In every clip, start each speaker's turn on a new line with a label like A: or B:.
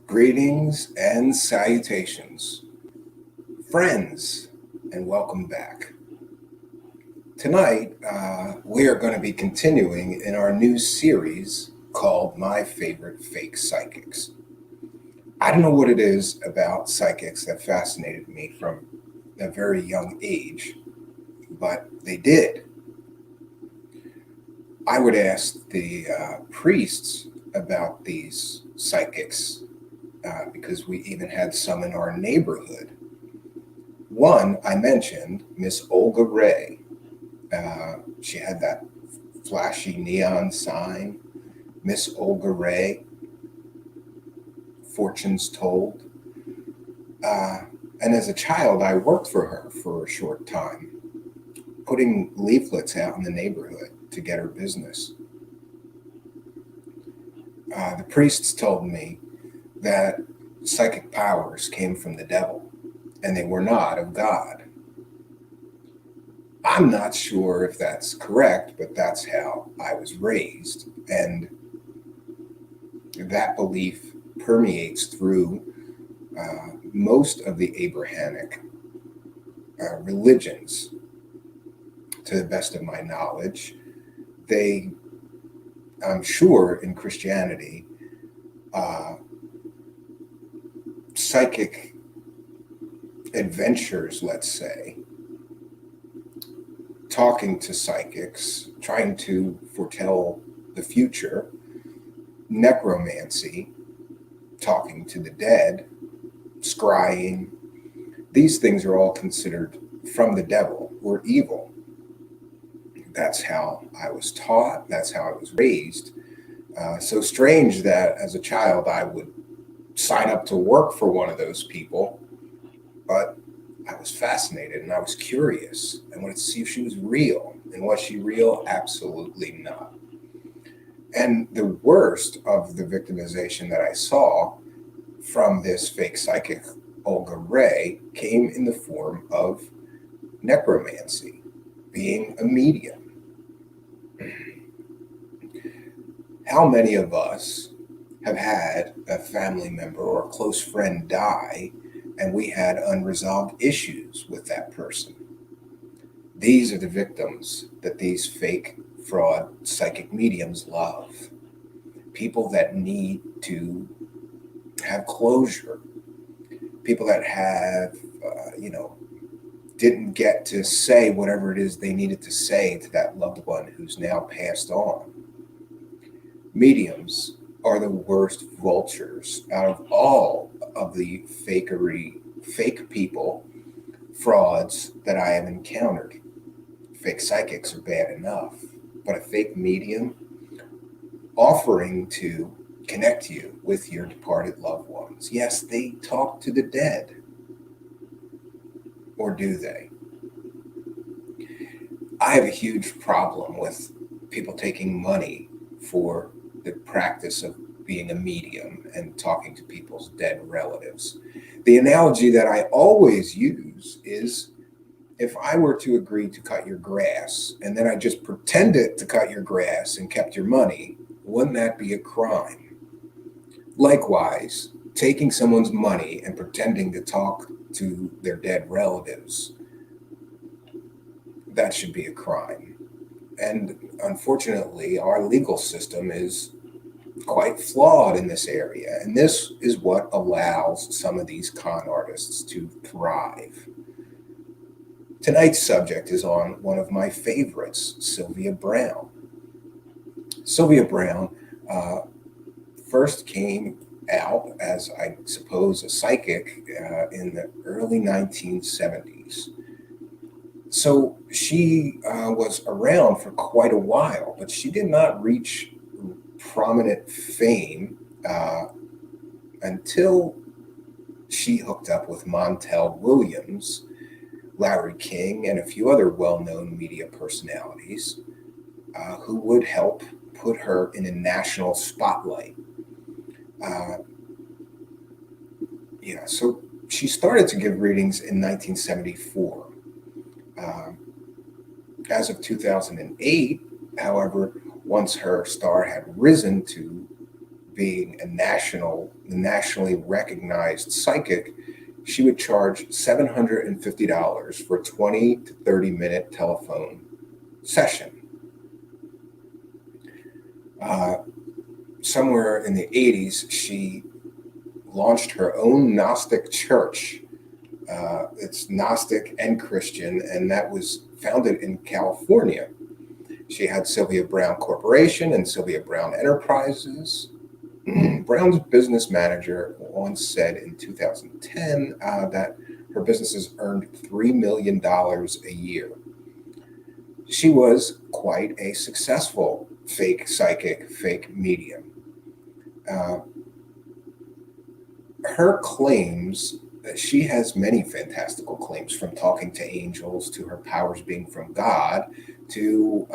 A: Greetings and salutations, friends, and welcome back. Tonight, we are going to be continuing in our new series called My Favorite Fake Psychics. I don't know what it is about psychics that fascinated me from a very young age, but they did. I would ask the priests about these psychics because we even had some in our neighborhood. One I mentioned, Miss Olga Ray. She had that flashy neon sign, Miss Olga Ray, Fortunes Told. And as a child, I worked for her for a short time, putting leaflets out in the neighborhood to get her business. The priests told me that psychic powers came from the devil and they were not of God. I'm not sure if that's correct, but that's how I was raised. And that belief permeates through most of the Abrahamic religions, to the best of my knowledge. I'm sure in Christianity, psychic adventures, let's say, talking to psychics, trying to foretell the future, necromancy, talking to the dead, scrying, these things are all considered from the devil or evil. That's how I was taught, that's how I was raised. So strange that as a child I would sign up to work for one of those people, but I was fascinated and I was curious. I wanted to see if she was real. And was she real? Absolutely not. And the worst of the victimization that I saw from this fake psychic, Olga Ray, came in the form of necromancy, being a medium. How many of us have had a family member or a close friend die and we had unresolved issues with that person? These are the victims that these fake fraud psychic mediums love. People that need to have closure. People that have, didn't get to say whatever it is they needed to say to that loved one who's now passed on. Mediums are the worst vultures out of all of the fake people, frauds that I have encountered. Fake psychics are bad enough, but a fake medium offering to connect you with your departed loved ones. Yes, they talk to the dead. Or do they? I have a huge problem with people taking money for the practice of being a medium and talking to people's dead relatives. The analogy that I always use is if I were to agree to cut your grass and then I just pretended to cut your grass and kept your money, wouldn't that be a crime? Likewise, taking someone's money and pretending to talk to their dead relatives, that should be a crime. And unfortunately, our legal system is quite flawed in this area. And this is what allows some of these con artists to thrive. Tonight's subject is on one of my favorites, Sylvia Brown. Sylvia Brown first came out as, I suppose, a psychic in the early 1970s. So she was around for quite a while, but she did not reach prominent fame until she hooked up with Montel Williams, Larry King, and a few other well-known media personalities who would help put her in a national spotlight. So she started to give readings in 1974. As of 2008, however, once her star had risen to being a nationally recognized psychic, she would charge $750 for a 20 to 30-minute telephone session. Somewhere in the 80s, she launched her own Gnostic church. It's Gnostic and Christian, and that was founded in California. She had Sylvia Brown Corporation and Sylvia Brown Enterprises. Brown's business manager once said in 2010 that her businesses earned $3 million a year. She was quite a successful fake psychic, fake medium. Her claims, she has many fantastical claims, from talking to angels to her powers being from God to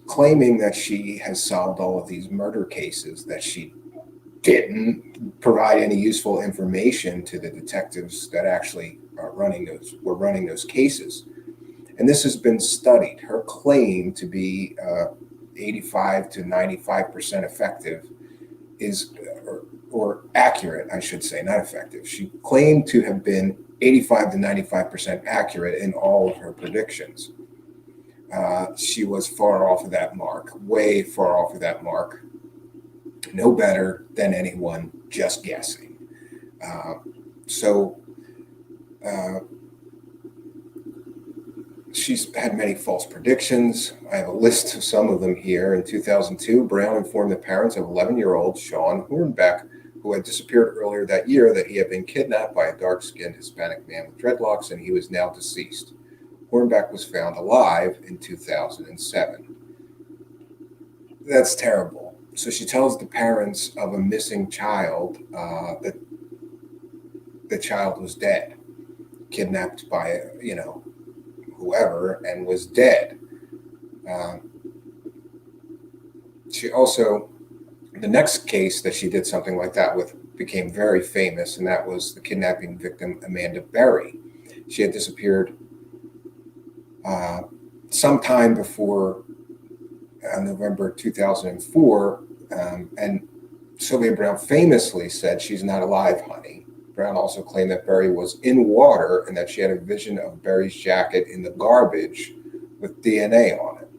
A: claiming that she has solved all of these murder cases, that she didn't provide any useful information to the detectives that actually were running those cases. And this has been studied. Her claim to be 85 to 95% effective is, or accurate, I should say, not effective. She claimed to have been 85 to 95% accurate in all of her predictions. She was far off of that mark, way far off of that mark. No better than anyone just guessing. She's had many false predictions. I have a list of some of them here. In 2002, Brown informed the parents of 11-year-old Sean Hornbeck, who had disappeared earlier that year, that he had been kidnapped by a dark-skinned Hispanic man with dreadlocks, and he was now deceased. Hornbeck was found alive in 2007. That's terrible. So she tells the parents of a missing child that the child was dead, kidnapped by, whoever, and was dead. She also, the next case that she did something like that with became very famous, and that was the kidnapping victim, Amanda Berry. She had disappeared sometime before November 2004, and Sylvia Brown famously said, "She's not alive, honey." Brown also claimed that Berry was in water and that she had a vision of Berry's jacket in the garbage with DNA on it.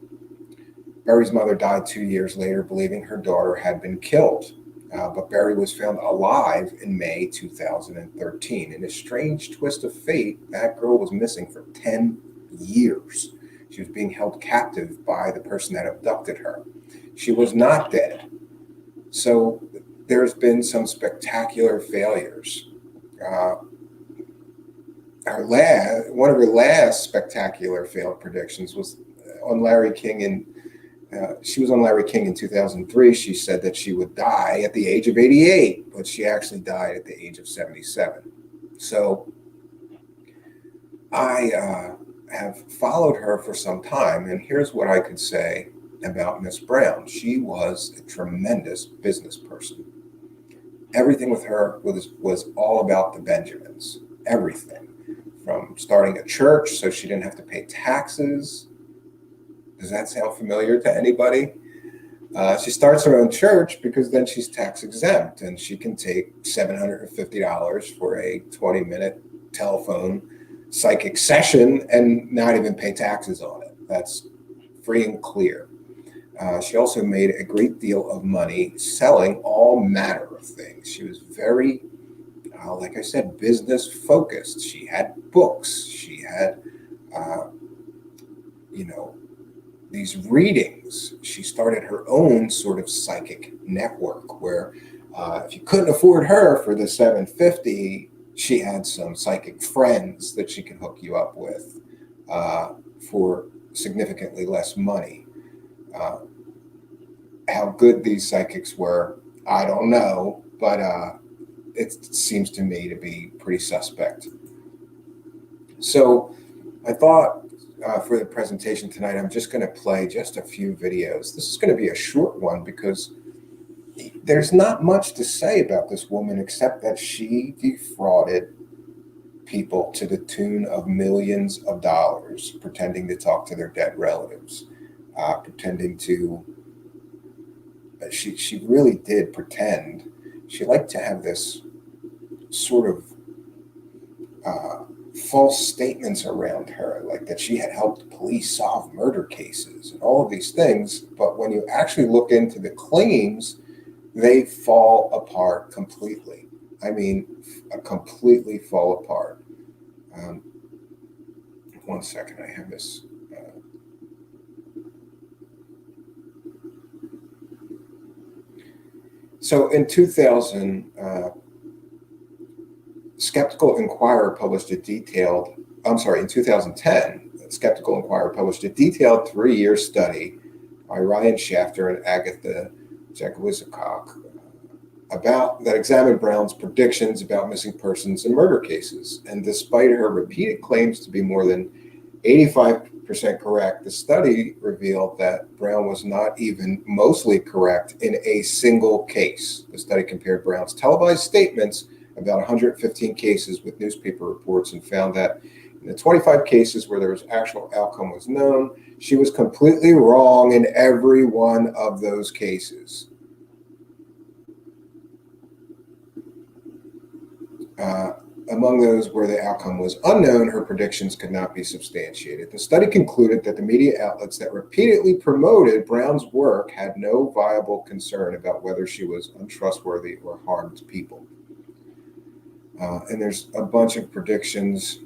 A: Berry's mother died 2 years later, believing her daughter had been killed, but Berry was found alive in May 2013. In a strange twist of fate, that girl was missing for 10 years. She was being held captive by the person that abducted her. She was not dead. So there's been some spectacular failures. One of her last spectacular failed predictions was on Larry King, and she was on Larry King in 2003. She said that she would die at the age of 88, but she actually died at the age of 77. So I have followed her for some time, and here's what I could say about Miss Brown. She was a tremendous business person. Everything with her was all about the Benjamins. Everything. From starting a church so she didn't have to pay taxes. Does that sound familiar to anybody? She starts her own church because then she's tax exempt and she can take $750 for a 20-minute telephone psychic session and not even pay taxes on it. That's free and clear. She also made a great deal of money selling all manner of things. She was very, like I said, business focused. She had books. She had, these readings. She started her own sort of psychic network where if you couldn't afford her for the $750, she had some psychic friends that she could hook you up with for significantly less money. How good these psychics were, I don't know, but it seems to me to be pretty suspect. So I thought for the presentation tonight, I'm just going to play just a few videos. This is going to be a short one because there's not much to say about this woman except that she defrauded people to the tune of millions of dollars, pretending to talk to their dead relatives, pretending to she really did pretend. She liked to have this sort of false statements around her, like that she had helped police solve murder cases and all of these things. But when you actually look into the claims, they fall apart completely. I mean, completely fall apart. Um, 1 second, I have this. So in 2000, Skeptical Inquirer published a detailed, in 2010, Skeptical Inquirer published a detailed 3-year study by Ryan Shafter and Agatha Jagowiczak that examined Brown's predictions about missing persons and murder cases. And despite her repeated claims to be more than 85% correct, the study revealed that Brown was not even mostly correct in a single case. The study compared Brown's televised statements about 115 cases with newspaper reports and found that in the 25 cases where there was actual outcome was known, she was completely wrong in every one of those cases. Among those where the outcome was unknown, her predictions could not be substantiated. The study concluded that the media outlets that repeatedly promoted Brown's work had no viable concern about whether she was untrustworthy or harmed people. And there's a bunch of predictions.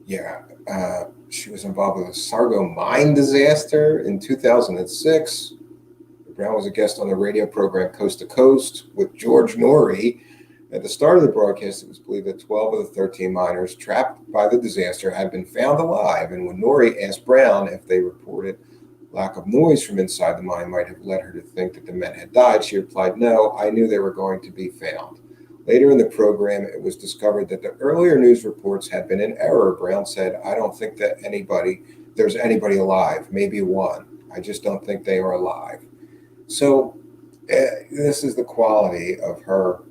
A: She was involved with a Sargo mine disaster in 2006. Brown was a guest on the radio program Coast to Coast with George Norrie. At the start of the broadcast, it was believed that 12 of the 13 miners trapped by the disaster had been found alive. And when Norrie asked Brown if they reported lack of noise from inside the mine might have led her to think that the men had died, she replied, "No, I knew they were going to be found." Later in the program, it was discovered that the earlier news reports had been in error. Brown said, "I don't think that there's anybody alive, maybe one. I just don't think they are alive." So this is the quality of her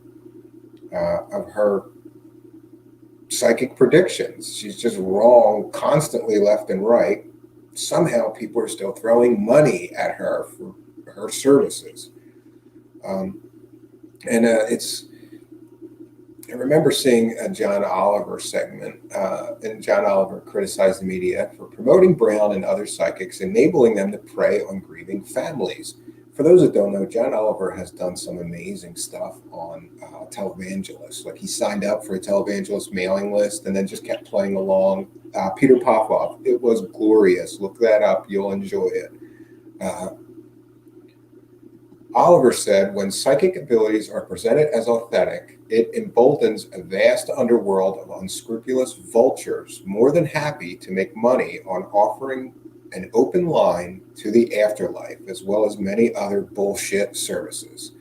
A: psychic predictions. She's just wrong constantly, left and right. Somehow people are still throwing money at her for her services. I remember seeing a John Oliver segment, and John Oliver criticized the media for promoting Brown and other psychics, enabling them to prey on grieving families. For those that don't know, John Oliver has done some amazing stuff on televangelists. Like he signed up for a televangelist mailing list and then just kept playing along. Peter Popoff, it was glorious. Look that up. You'll enjoy it. Oliver said, when psychic abilities are presented as authentic, it emboldens a vast underworld of unscrupulous vultures more than happy to make money on offering an open line to the afterlife, as well as many other bullshit services.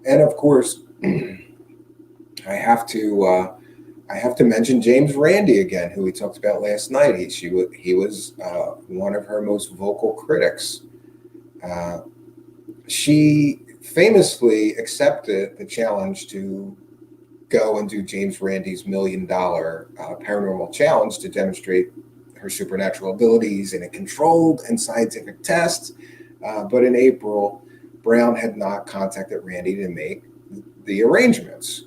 A: And of course, I have to mention James Randi again, who we talked about last night. He was one of her most vocal critics. She famously accepted the challenge to go and do James Randi's $1 million paranormal challenge to demonstrate her supernatural abilities in a controlled and scientific test. But in April, Brown had not contacted Randi to make the arrangements.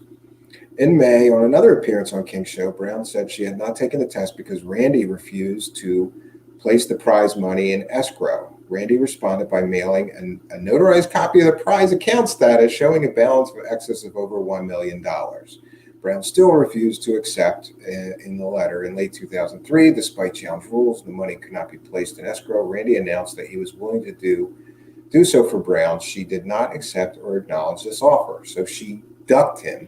A: In May, on another appearance on King's Show, Brown said she had not taken the test because Randi refused to place the prize money in escrow. Randi responded by mailing a notarized copy of the prize account status showing a balance of excess of over $1 million. Brown still refused to accept in the letter. In late 2003, despite challenge rules, the money could not be placed in escrow. Randi announced that he was willing to do so for Brown. She did not accept or acknowledge this offer, so she ducked him.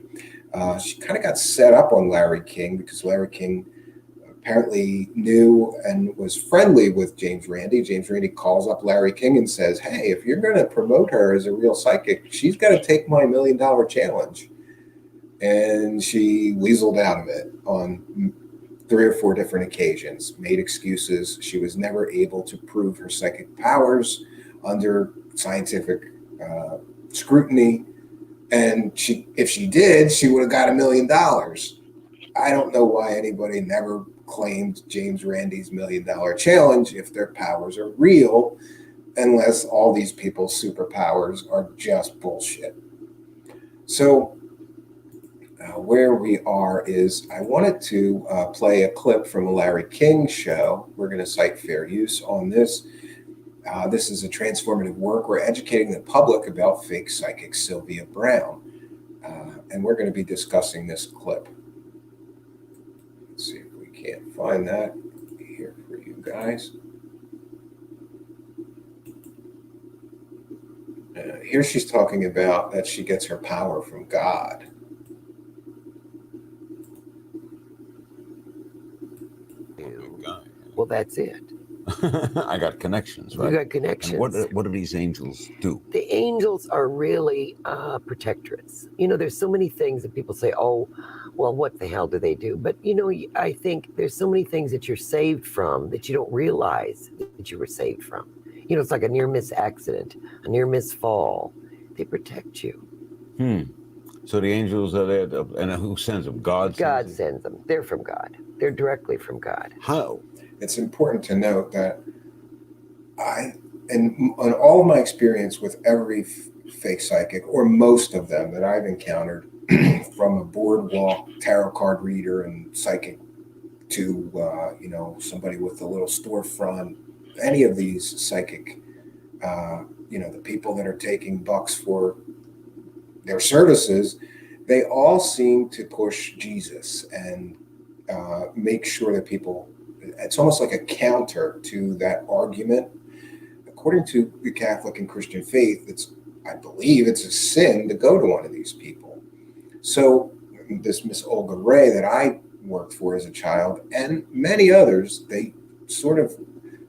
A: She kind of got set up on Larry King because Larry King apparently knew and was friendly with James Randi. James Randi calls up Larry King and says, "Hey, if you're going to promote her as a real psychic, she's got to take my $1 million challenge." And she weaseled out of it on 3 or 4 different occasions, made excuses. She was never able to prove her psychic powers under scientific scrutiny. And if she did, she would have got $1 million. I don't know why anybody never claimed James Randi's $1 million challenge if their powers are real. unless all these people's superpowers are just bullshit. So where we are is I wanted to play a clip from a Larry King show. We're going to cite fair use on this. This is a transformative work. We're educating the public about fake psychic Sylvia Brown. And we're going to be discussing this clip. Let's see if we can't find that here for you guys. Here she's talking about that she gets her power from God.
B: Well, that's it.
C: I got connections, right?
B: You got connections.
C: And what do these angels do?
B: The angels are really protectorates. You know, there's so many things that people say, oh, well, what the hell do they do? But, you know, I think there's so many things that you're saved from that you don't realize that you were saved from. You know, it's like a near-miss accident, a near-miss fall. They protect you.
C: So the angels are there, and who sends them? God
B: sends them. They're from God. They're directly from God.
C: How?
A: It's important to note that in all of my experience with every fake psychic, or most of them that I've encountered, from a boardwalk tarot card reader and psychic to, somebody with a little storefront, any of these psychic, the people that are taking bucks for their services, they all seem to push Jesus and make sure that people, it's almost like a counter to that argument. According to the Catholic and Christian faith, I believe it's a sin to go to one of these people. So this Miss Olga Ray that I worked for as a child, and many others, they sort of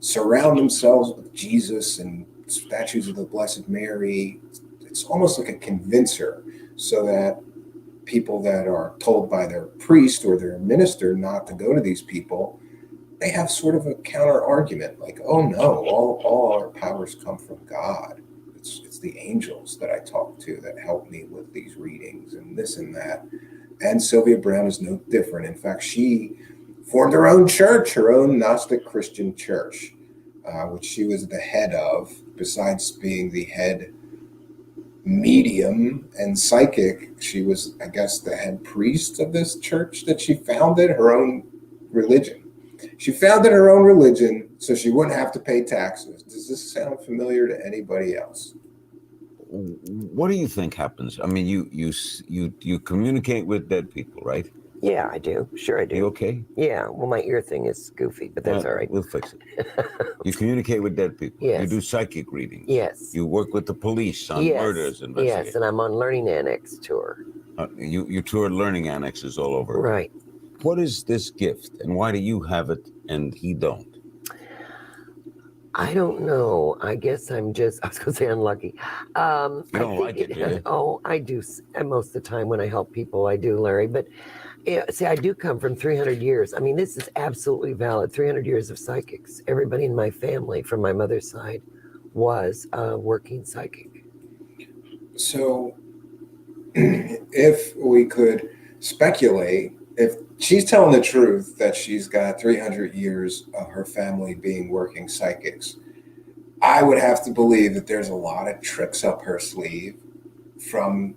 A: surround themselves with Jesus and statues of the Blessed Mary. It's almost like a convincer, so that people that are told by their priest or their minister not to go to these people, they have sort of a counter argument, like, oh no, all our powers come from God. It's the angels that I talk to that help me with these readings and this and that. And Sylvia Brown is no different. In fact, she formed her own church, her own Gnostic Christian church, which she was the head of, besides being the head medium and psychic. She was, I guess, the head priest of this church that she founded, her own religion. She founded her own religion so she wouldn't have to pay taxes. Does this sound familiar to anybody else?
C: What do you think happens? I mean, you communicate with dead people, right?
B: Yeah, I do. Sure, I do.
C: You okay?
B: Yeah. Well, my ear thing is goofy, but that's all right.
C: We'll fix it. You communicate with dead people.
B: Yes.
C: You do psychic readings.
B: Yes.
C: You work with the police on murders investigations.
B: Yes, and I'm on Learning Annex tour.
C: You tour learning annexes all over.
B: Right.
C: What is this gift, and why do you have it and he don't?
B: I don't know. I guess I was going to say unlucky.
C: You don't like it, do you?
B: Oh, I do. And most of the time when I help people, I do, Larry. But see, I do come from 300 years. I mean, this is absolutely valid. 300 years of psychics. Everybody in my family from my mother's side was a working psychic.
A: So if we could speculate, if she's telling the truth that she's got 300 years of her family being working psychics, I would have to believe that there's a lot of tricks up her sleeve from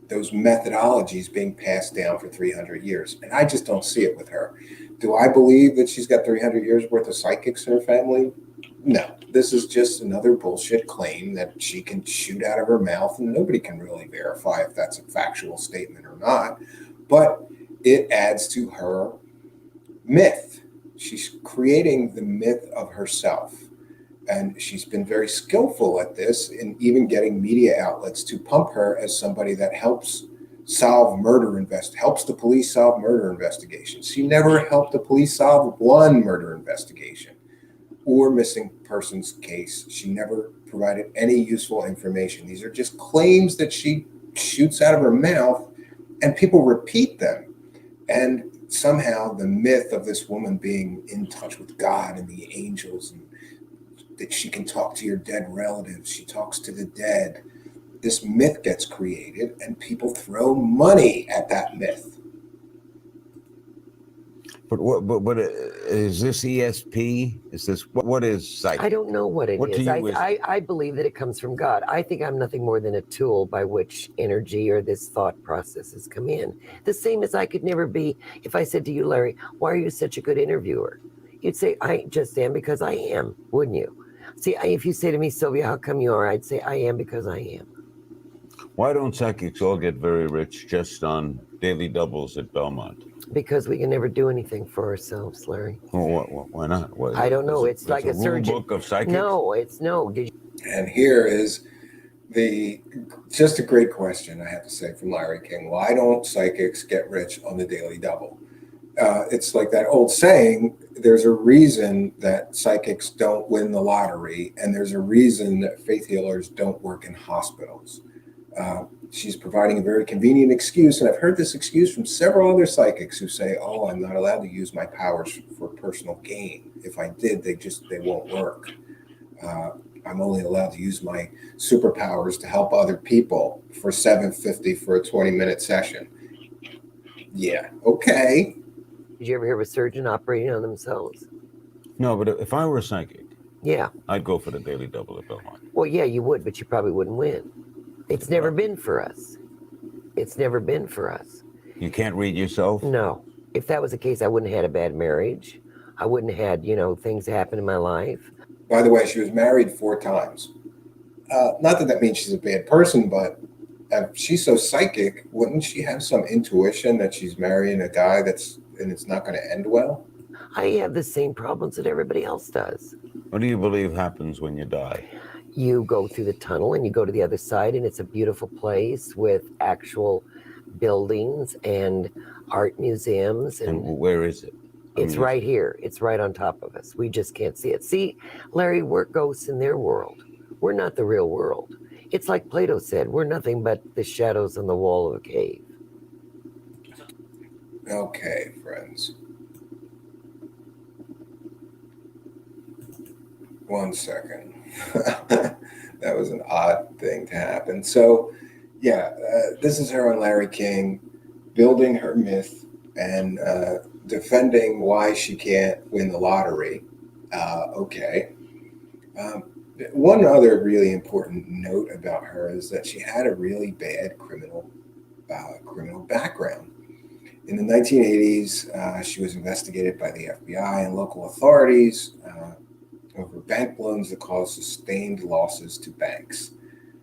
A: those methodologies being passed down for 300 years. And I just don't see it with her. Do I believe that she's got 300 years worth of psychics in her family? No. This is just another bullshit claim that she can shoot out of her mouth, and nobody can really verify if that's a factual statement or not. But it adds to her myth. She's creating the myth of herself. And she's been very skillful at this, in even getting media outlets to pump her as somebody that helps helps the police solve murder investigations. She never helped the police solve one murder investigation or missing persons case. She never provided any useful information. These are just claims that she shoots out of her mouth, and people repeat them. And somehow the myth of this woman being in touch with God and the angels, and that she can talk to your dead relatives, she talks to the dead, this myth gets created, and people throw money at that myth.
C: But is this ESP? Is this what is psychic?
B: I don't know what it
C: What to
B: is.
C: you is
B: I believe that it comes from God. I think I'm nothing more than a tool by which energy or this thought processes come in. The same as I could never be if I said to you, Larry, why are you such a good interviewer? You'd say, I just am because I am, wouldn't you? See, if you say to me, Sylvia, how come you are? I'd say, I am because I am.
C: Why don't psychics all get very rich just on daily doubles at Belmont?
B: Because we can never do anything for ourselves, Larry.
C: Well, why not?
B: I don't know. It's like a
C: rule
B: surgeon.
C: book of psychics.
B: No, it's no. Did you?
A: And here is just a great question, I have to say, from Larry King. Why don't psychics get rich on the daily double? It's like that old saying, there's a reason that psychics don't win the lottery, and there's a reason that faith healers don't work in hospitals. She's providing a very convenient excuse, and I've heard this excuse from several other psychics who say, oh, I'm not allowed to use my powers for personal gain. If I did, they won't work. I'm only allowed to use my superpowers to help other people for $7.50 for a 20-minute session. Yeah, okay.
B: Did you ever hear of a surgeon operating on themselves?
C: No, but if I were a psychic,
B: Yeah.
C: I'd go for the daily double at Belmont.
B: Well, yeah, you would, but you probably wouldn't win. It's never been for us. It's never been for us.
C: You can't read yourself?
B: No. If that was the case, I wouldn't have had a bad marriage. I wouldn't have had, things happen in my life.
A: By the way, she was married 4 times. Not that means she's a bad person, but if she's so psychic, wouldn't she have some intuition that she's marrying a guy and it's not going to end well?
B: I have the same problems that everybody else does.
C: What do you believe happens when you die?
B: You go through the tunnel and you go to the other side, and it's a beautiful place with actual buildings and art museums.
C: And where is it?
B: It's right here. It's right on top of us. We just can't see it. See, Larry, we're ghosts in their world. We're not the real world. It's like Plato said, we're nothing but the shadows on the wall of a cave.
A: Okay, friends. One second. That was an odd thing to happen. So, yeah, this is her on Larry King building her myth and defending why she can't win the lottery. Okay. One other really important note about her is that she had a really bad criminal background. In the 1980s, she was investigated by the FBI and local authorities over bank loans that caused sustained losses to banks.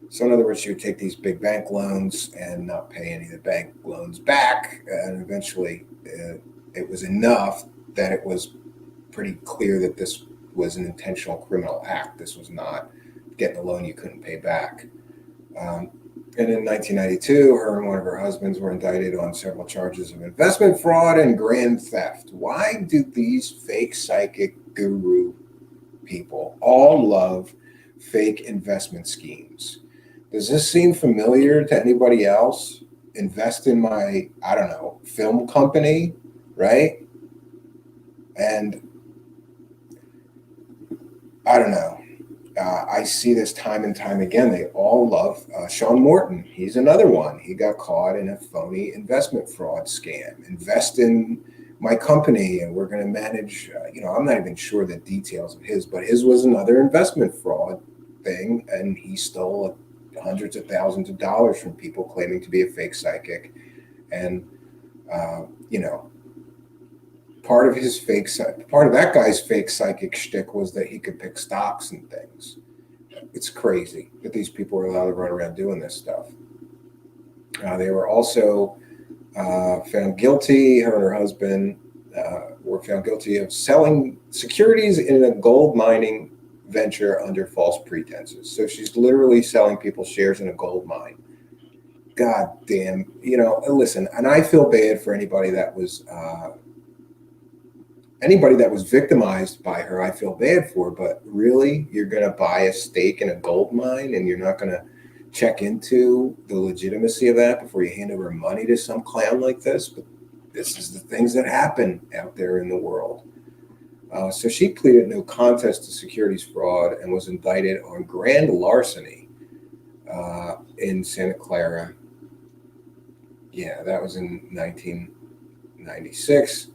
A: So in other words, she would take these big bank loans and not pay any of the bank loans back. And eventually it was enough that it was pretty clear that this was an intentional criminal act. This was not getting a loan you couldn't pay back. And in 1992, her and one of her husbands were indicted on several charges of investment fraud and grand theft. Why do these fake psychic guru people all love fake investment schemes? Does this seem familiar to anybody else? Invest in my, I don't know, film company, right? And I don't know. I see this time and time again. They all love Sean Morton. He's another one. He got caught in a phony investment fraud scam. Invest in my company and we're going to manage, I'm not even sure the details of his, but his was another investment fraud thing. And he stole hundreds of thousands of dollars from people claiming to be a fake psychic. And, part of that guy's fake psychic shtick was that he could pick stocks and things. It's crazy that these people are allowed to run around doing this stuff. They were also found guilty. Her and her husband were found guilty of selling securities in a gold mining venture under false pretenses. So she's literally selling people shares in a gold mine. God damn, listen, and I feel bad for anybody that was victimized by her. I feel bad for, but really, you're going to buy a stake in a gold mine and you're not going to check into the legitimacy of that before you hand over money to some clown like this? But this is the things that happen out there in the world. So she pleaded no contest to securities fraud and was indicted on grand larceny in Santa Clara. Yeah, that was in 1996.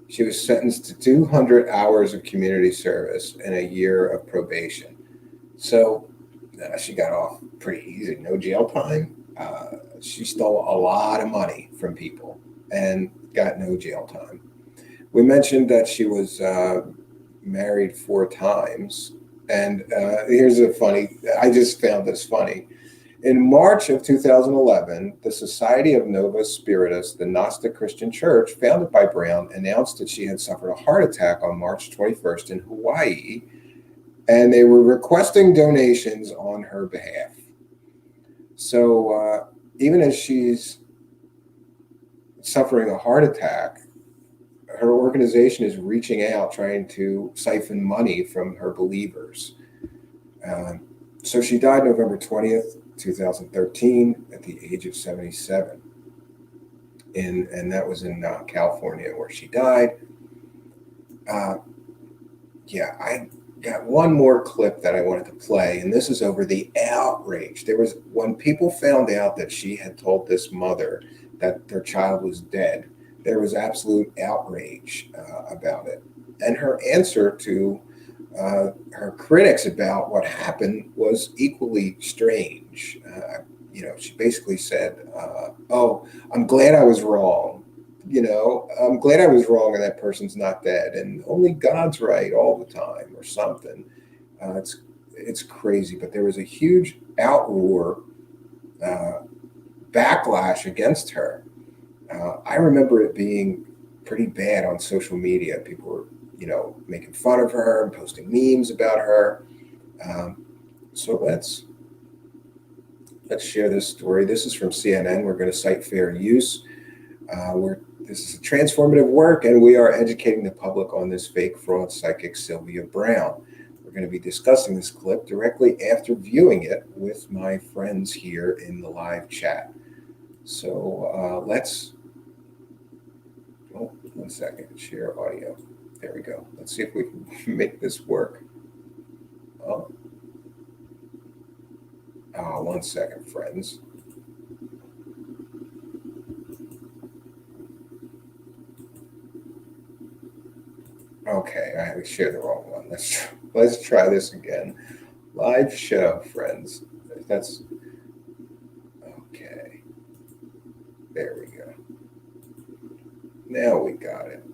A: She was sentenced to 200 hours of community service and a year of probation. So she got off pretty easy, no jail time. She stole a lot of money from people and got no jail time. We mentioned that she was married 4 times. And here's a funny, I just found this funny. In March of 2011, the Society of Novus Spiritus, the Gnostic Christian church founded by Brown, announced that she had suffered a heart attack on March 21st in Hawaii, and they were requesting donations on her behalf. So even as she's suffering a heart attack, her organization is reaching out, trying to siphon money from her believers. So she died November 20th, 2013, at the age of 77. And that was in California where she died. Yeah, I got one more clip that I wanted to play, and this is over the outrage. There was, when people found out that she had told this mother that their child was dead, there was absolute outrage about it. And her answer to her critics about what happened was equally strange. She basically said, oh, I'm glad I was wrong. I'm glad I was wrong and that person's not dead, and only God's right all the time, or something. It's crazy, but there was a huge outroar, backlash against her. I remember it being pretty bad on social media. People were, making fun of her and posting memes about her. So let's share this story. This is from CNN. We're going to cite fair use. This is a transformative work, and we are educating the public on this fake fraud psychic, Sylvia Brown. We're going to be discussing this clip directly after viewing it with my friends here in the live chat. So one second, share audio. There we go. Let's see if we can make this work. Oh, 1 second, friends. Okay, I shared the wrong one. Let's try this again. Live show, friends. That's okay. There we go. Now we got it.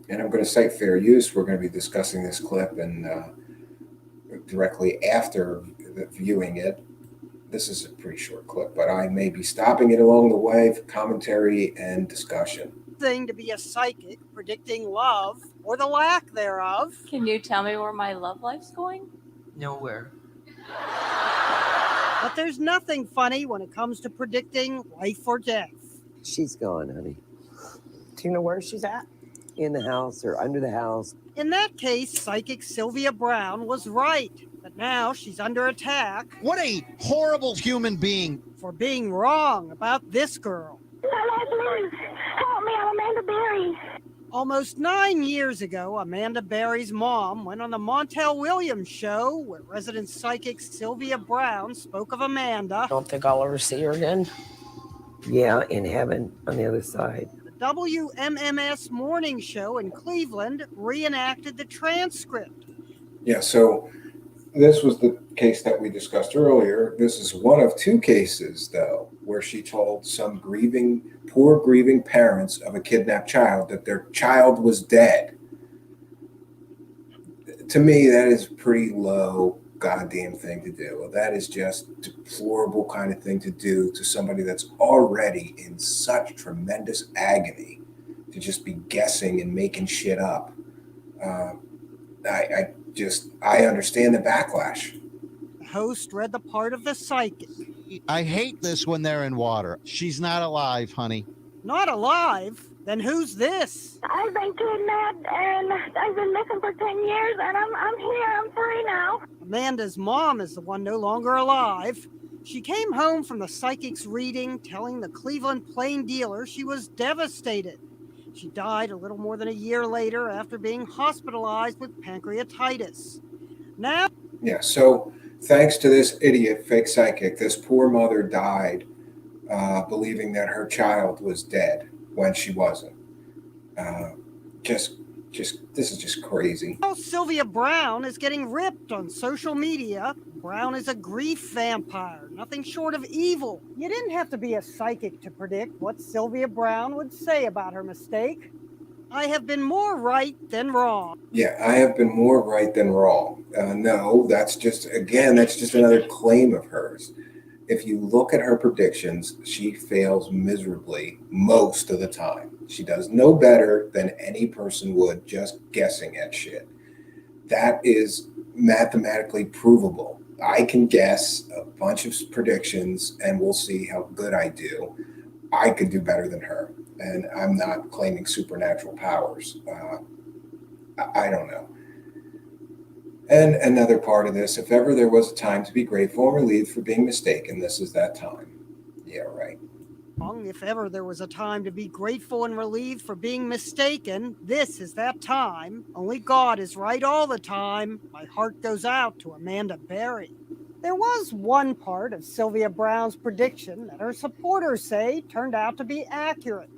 A: And I'm going to cite fair use. We're going to be discussing this clip, and directly after viewing it. This is a pretty short clip, but I may be stopping it along the way for commentary and discussion.
D: Thing to be a psychic predicting love or the lack thereof.
E: Can you tell me where my love life's going?
F: Nowhere.
D: But there's nothing funny when it comes to predicting life or death.
B: She's gone, honey.
F: Do you know where she's at?
B: In the house or under the house.
D: In that case, psychic Sylvia Brown was right. But now she's under attack.
G: What a horrible human being.
D: For being wrong about this girl.
H: Help me, I'm Amanda Berry.
D: Almost 9 years ago, Amanda Berry's mom went on the Montel Williams show where resident psychic Sylvia Brown spoke of Amanda.
F: Don't think I'll ever see her again.
B: Yeah, in heaven on the other side.
D: The WMMS morning show in Cleveland reenacted the transcript.
A: Yeah, so this was the case that we discussed earlier. This is one of 2 cases, though, where she told some poor grieving parents of a kidnapped child that their child was dead. To me, that is a pretty low goddamn thing to do. That is just deplorable kind of thing to do to somebody that's already in such tremendous agony, to just be guessing and making shit up. I understand the backlash.
D: The host read the part of the psychic.
G: I hate this when they're in water. She's not alive, honey.
D: Not alive? Then who's this?
H: I've been kidnapped and I've been missing for 10 years, and I'm here. I'm free now.
D: Amanda's mom is the one no longer alive. She came home from the psychic's reading, telling the Cleveland Plain dealer she was devastated. She died a little more than a year later after being hospitalized with pancreatitis. Now,
A: Yeah, so thanks to this idiot fake psychic, this poor mother died believing that her child was dead when she wasn't. Just This is just crazy.
D: Well, Sylvia Brown is getting ripped on social media. Brown is a grief vampire, nothing short of evil. You didn't have to be a psychic to predict what Sylvia Brown would say about her mistake. I have been more right than wrong.
A: Yeah, I have been more right than wrong. No, that's just another claim of hers. If you look at her predictions, she fails miserably most of the time. She does no better than any person would just guessing at shit. That is mathematically provable. I can guess a bunch of predictions and we'll see how good I do. I could do better than her. And I'm not claiming supernatural powers. I don't know. And another part of this, if ever there was a time to be grateful and relieved for being mistaken, this is that time. Yeah, right.
D: If ever there was a time to be grateful and relieved for being mistaken, this is that time. Only God is right all the time. My heart goes out to Amanda Berry. There was one part of Sylvia Brown's prediction that her supporters say turned out to be accurate.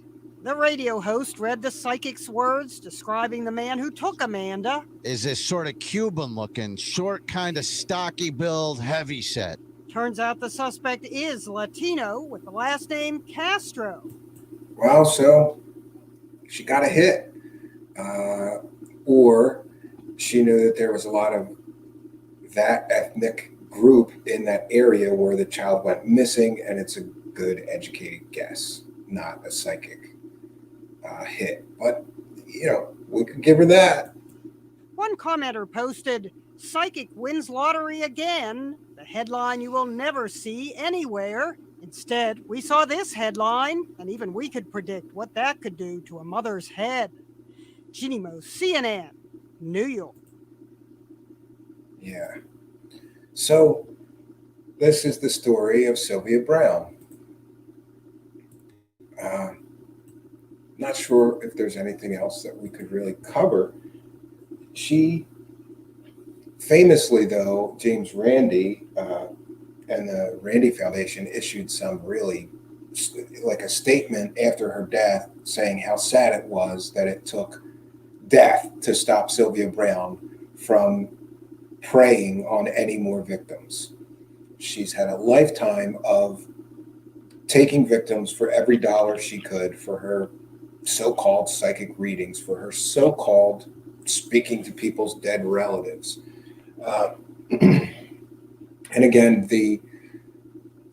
D: The radio host read the psychic's words describing the man who took Amanda.
G: Is this sort of Cuban looking, short, kind of stocky build, heavy set?
D: Turns out the suspect is Latino with the last name Castro.
A: Well, so she got a hit. Or she knew that there was a lot of that ethnic group in that area where the child went missing, and it's a good educated guess, not a psychic hit. But, we could give her that.
D: One commenter posted, "Psychic wins lottery again. The headline you will never see anywhere. Instead, we saw this headline, and even we could predict what that could do to a mother's head." Ginny Mo, CNN, New York.
A: Yeah. So this is the story of Sylvia Brown. Not sure if there's anything else that we could really cover. She famously, though, James Randi and the Randi Foundation issued some really like a statement after her death saying how sad it was that it took death to stop Sylvia Brown from preying on any more victims. She's had a lifetime of taking victims for every dollar she could for her so-called psychic readings, for her so-called speaking to people's dead relatives. And again, the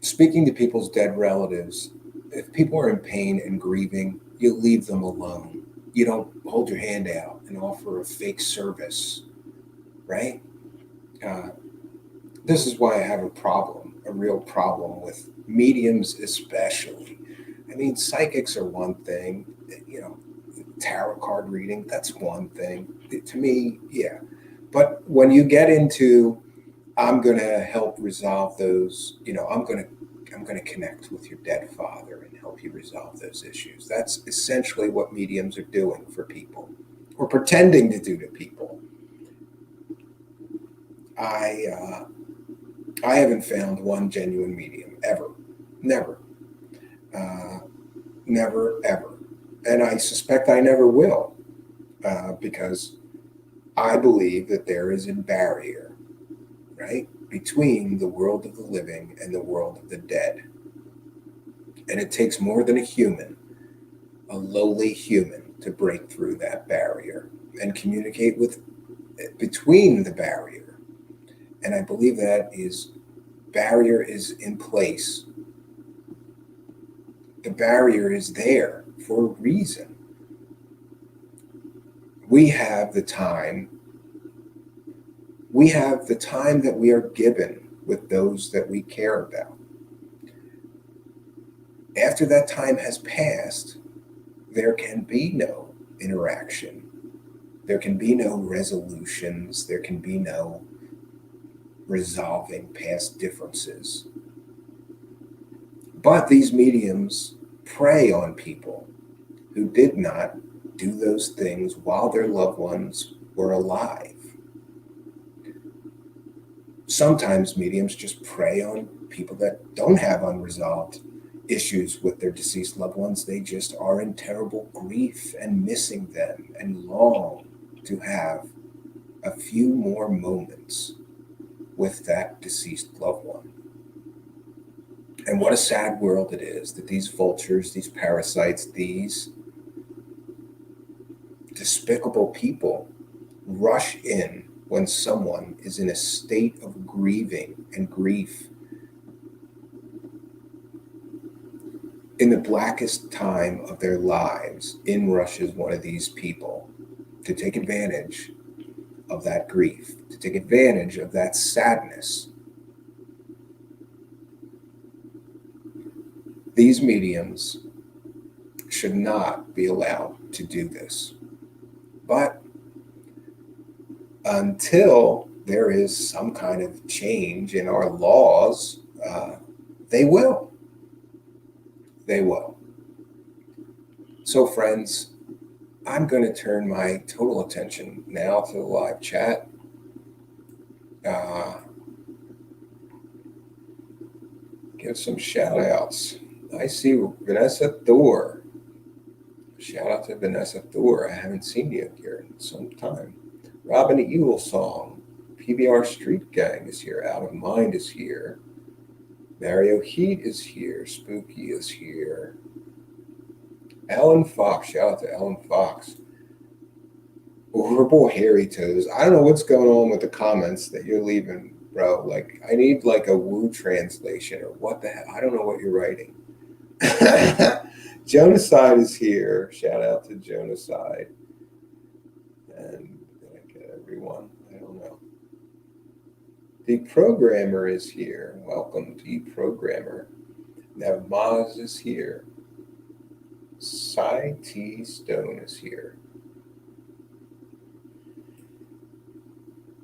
A: speaking to people's dead relatives, if people are in pain and grieving, you leave them alone. You don't hold your hand out and offer a fake service, right? This is why I have a real problem with mediums especially. I mean, psychics are one thing, tarot card reading, that's one thing. To me, yeah. But when you get into, I'm going to help resolve those, I'm going to connect with your dead father and help you resolve those issues. That's essentially what mediums are doing for people, or pretending to do to people. I haven't found one genuine medium ever. Never, ever. And I suspect I never will, because I believe that there is a barrier, right, between the world of the living and the world of the dead. And it takes more than a human, a lowly human, to break through that barrier and communicate between the barrier. And I believe that barrier is in place. The barrier is there for a reason. We have the time that we are given with those that we care about. After that time has passed, there can be no interaction. There can be no resolutions. There can be no resolving past differences. But these mediums prey on people who did not do those things while their loved ones were alive. Sometimes mediums just prey on people that don't have unresolved issues with their deceased loved ones. They just are in terrible grief and missing them and long to have a few more moments with that deceased loved one. And what a sad world it is that these vultures, these parasites, these despicable people rush in when someone is in a state of grieving and grief in the blackest time of their lives. In rushes one of these people to take advantage of that grief, to take advantage of that sadness. These mediums should not be allowed to do this. But until there is some kind of change in our laws, they will. They will. So, friends, I'm going to turn my total attention now to the live chat. Give some shout outs. I see Vanessa Thor. Shout out to Vanessa Thor. I haven't seen you here in some time. Robin Evil Song. PBR Street Gang is here. Out of Mind is here. Mario Heat is here. Spooky is here. Alan Fox. Shout out to Alan Fox. Horrible Hairy Toes. I don't know what's going on with the comments that you're leaving, bro. Like, I need like a Wu translation or what the hell. I don't know what you're writing. Jonacide is here. Shout out to Jonacide. And did I get everyone? I don't know. Deprogrammer is here. Welcome, Deprogrammer. Now Maz is here. Cy T Stone is here.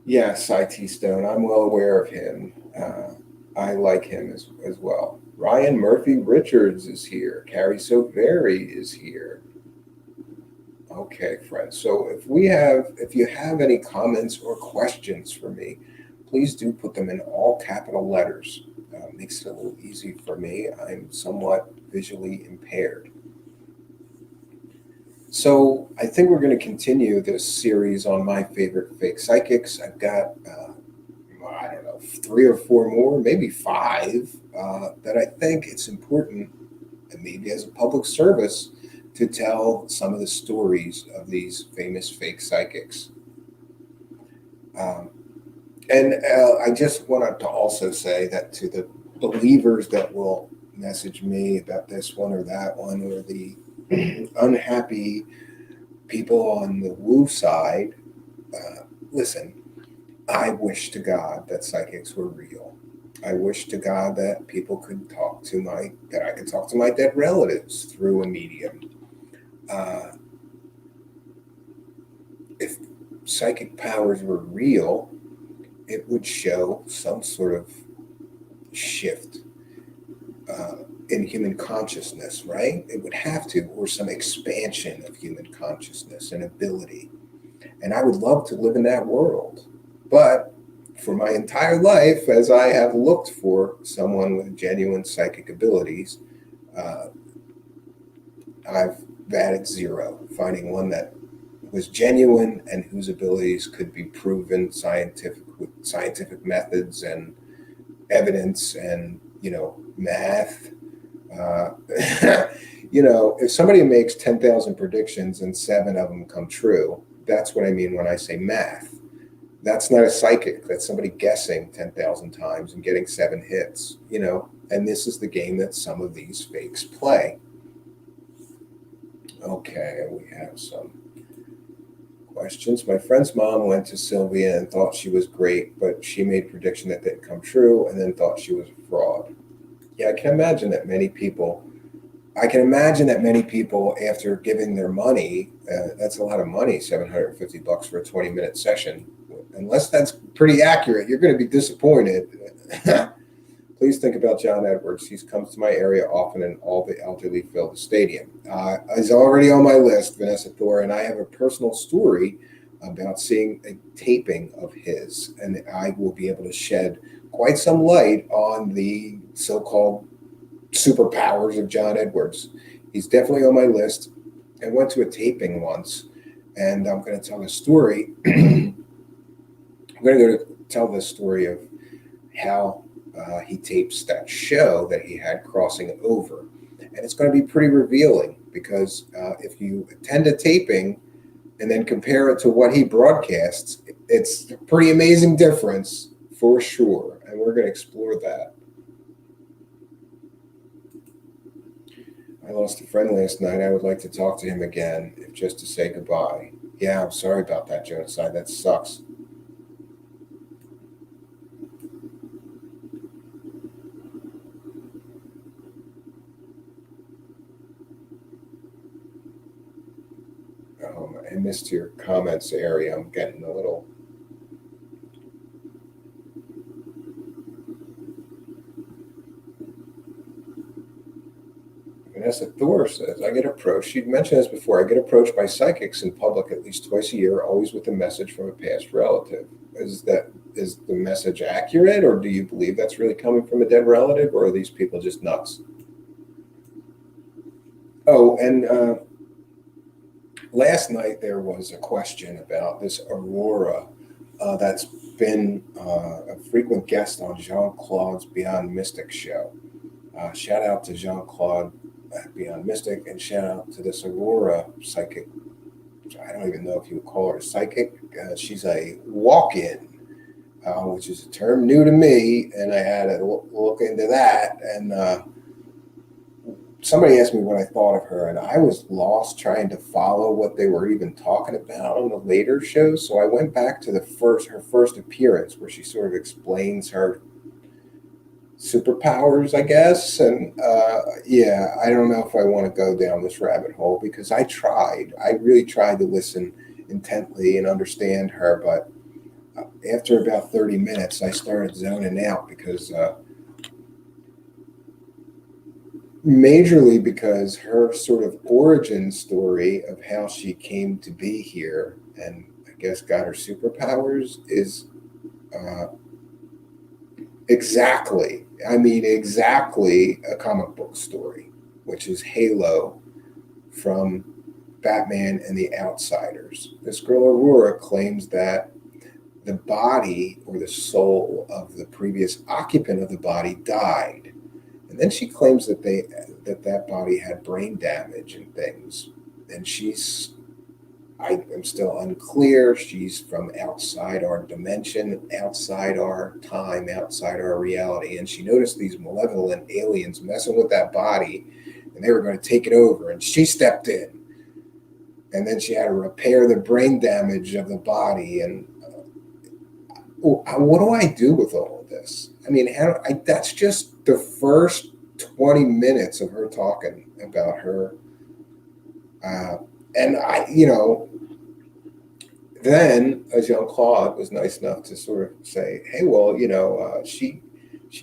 A: Yeah, Cy T Stone. I'm well aware of him. I like him as well. Ryan Murphy Richards is here. Carrie So Very is here. Okay, friends. So if you have any comments or questions for me, please do put them in all capital letters. Makes it a little easy for me. I'm somewhat visually impaired. So I think we're going to continue this series on my favorite fake psychics. I've got, I don't know, 3 or 4 more, maybe 5, that I think it's important, and maybe as a public service, to tell some of the stories of these famous fake psychics. And I just wanted to also say that to the believers that will message me about this one or that one, or the unhappy people on the woo side, listen, I wish to God that psychics were real. I wish to God that people could that I could talk to my dead relatives through a medium. If psychic powers were real, it would show some sort of shift in human consciousness, right? It would have to, or some expansion of human consciousness and ability. And I would love to live in that world. But for my entire life, as I have looked for someone with genuine psychic abilities, I've batted 0, finding one that was genuine and whose abilities could be proven with scientific methods and evidence and, math. If somebody makes 10,000 predictions and 7 of them come true, that's what I mean when I say math. That's not a psychic. That's somebody guessing 10,000 times and getting 7 hits, and this is the game that some of these fakes play. Okay, we have some questions. My friend's mom went to Sylvia and thought she was great, but she made a prediction that didn't come true and then thought she was a fraud. Yeah, I can imagine that many people, after giving their money, that's a lot of money, $750 for a 20-minute session. Unless that's pretty accurate, you're going to be disappointed. Please think about John Edwards. He comes to my area often, and all the elderly fill the stadium. He's already on my list, Vanessa Thor, and I have a personal story about seeing a taping of his, and I will be able to shed quite some light on the so-called superpowers of John Edwards. He's definitely on my list. I went to a taping once, and I'm going to tell the story. I'm going to go to tell the story of how he tapes that show that he had, Crossing Over. And it's going to be pretty revealing, because if you attend a taping and then compare it to what he broadcasts, it's a pretty amazing difference for sure. And we're going to explore that. I lost a friend last night. I would like to talk to him again, if just to say goodbye. Yeah, I'm sorry about that, Genocide. That sucks. I missed your comments area. I'm getting a little... Vanessa Thor says, I get approached. She'd mentioned this before. I get approached by psychics in public at least twice a year, always with a message from a past relative. Is the message accurate, or do you believe that's really coming from a dead relative, or are these people just nuts? Oh, and last night there was a question about this aurora that's been a frequent guest on Jean-Claude's Beyond Mystic show. Shout out to Jean-Claude Beyond Mystic, and shout out to this aurora psychic. I don't even know if you would call her a psychic. She's a walk-in, which is a term new to me, and I had to look into that. And somebody asked me what I thought of her, and I was lost trying to follow what they were even talking about on the later shows. So I went back to her first appearance, where she sort of explains her superpowers, I guess. And yeah, I don't know if I want to go down this rabbit hole, because I really tried to listen intently and understand her, but after about 30 minutes I started zoning out, because majorly because her sort of origin story of how she came to be here and I guess got her superpowers is exactly a comic book story, which is Halo from Batman and the Outsiders. This girl Aurora claims that the body or the soul of the previous occupant of the body died. And then she claims that that body had brain damage and things. And I am still unclear. She's from outside our dimension, outside our time, outside our reality. And she noticed these malevolent aliens messing with that body, and they were going to take it over. And she stepped in. And then she had to repair the brain damage of the body. And what do I do with all of this? I mean, that's just the first 20 minutes of her talking about her. And then Jean-Claude was nice enough to sort of say, hey, well, she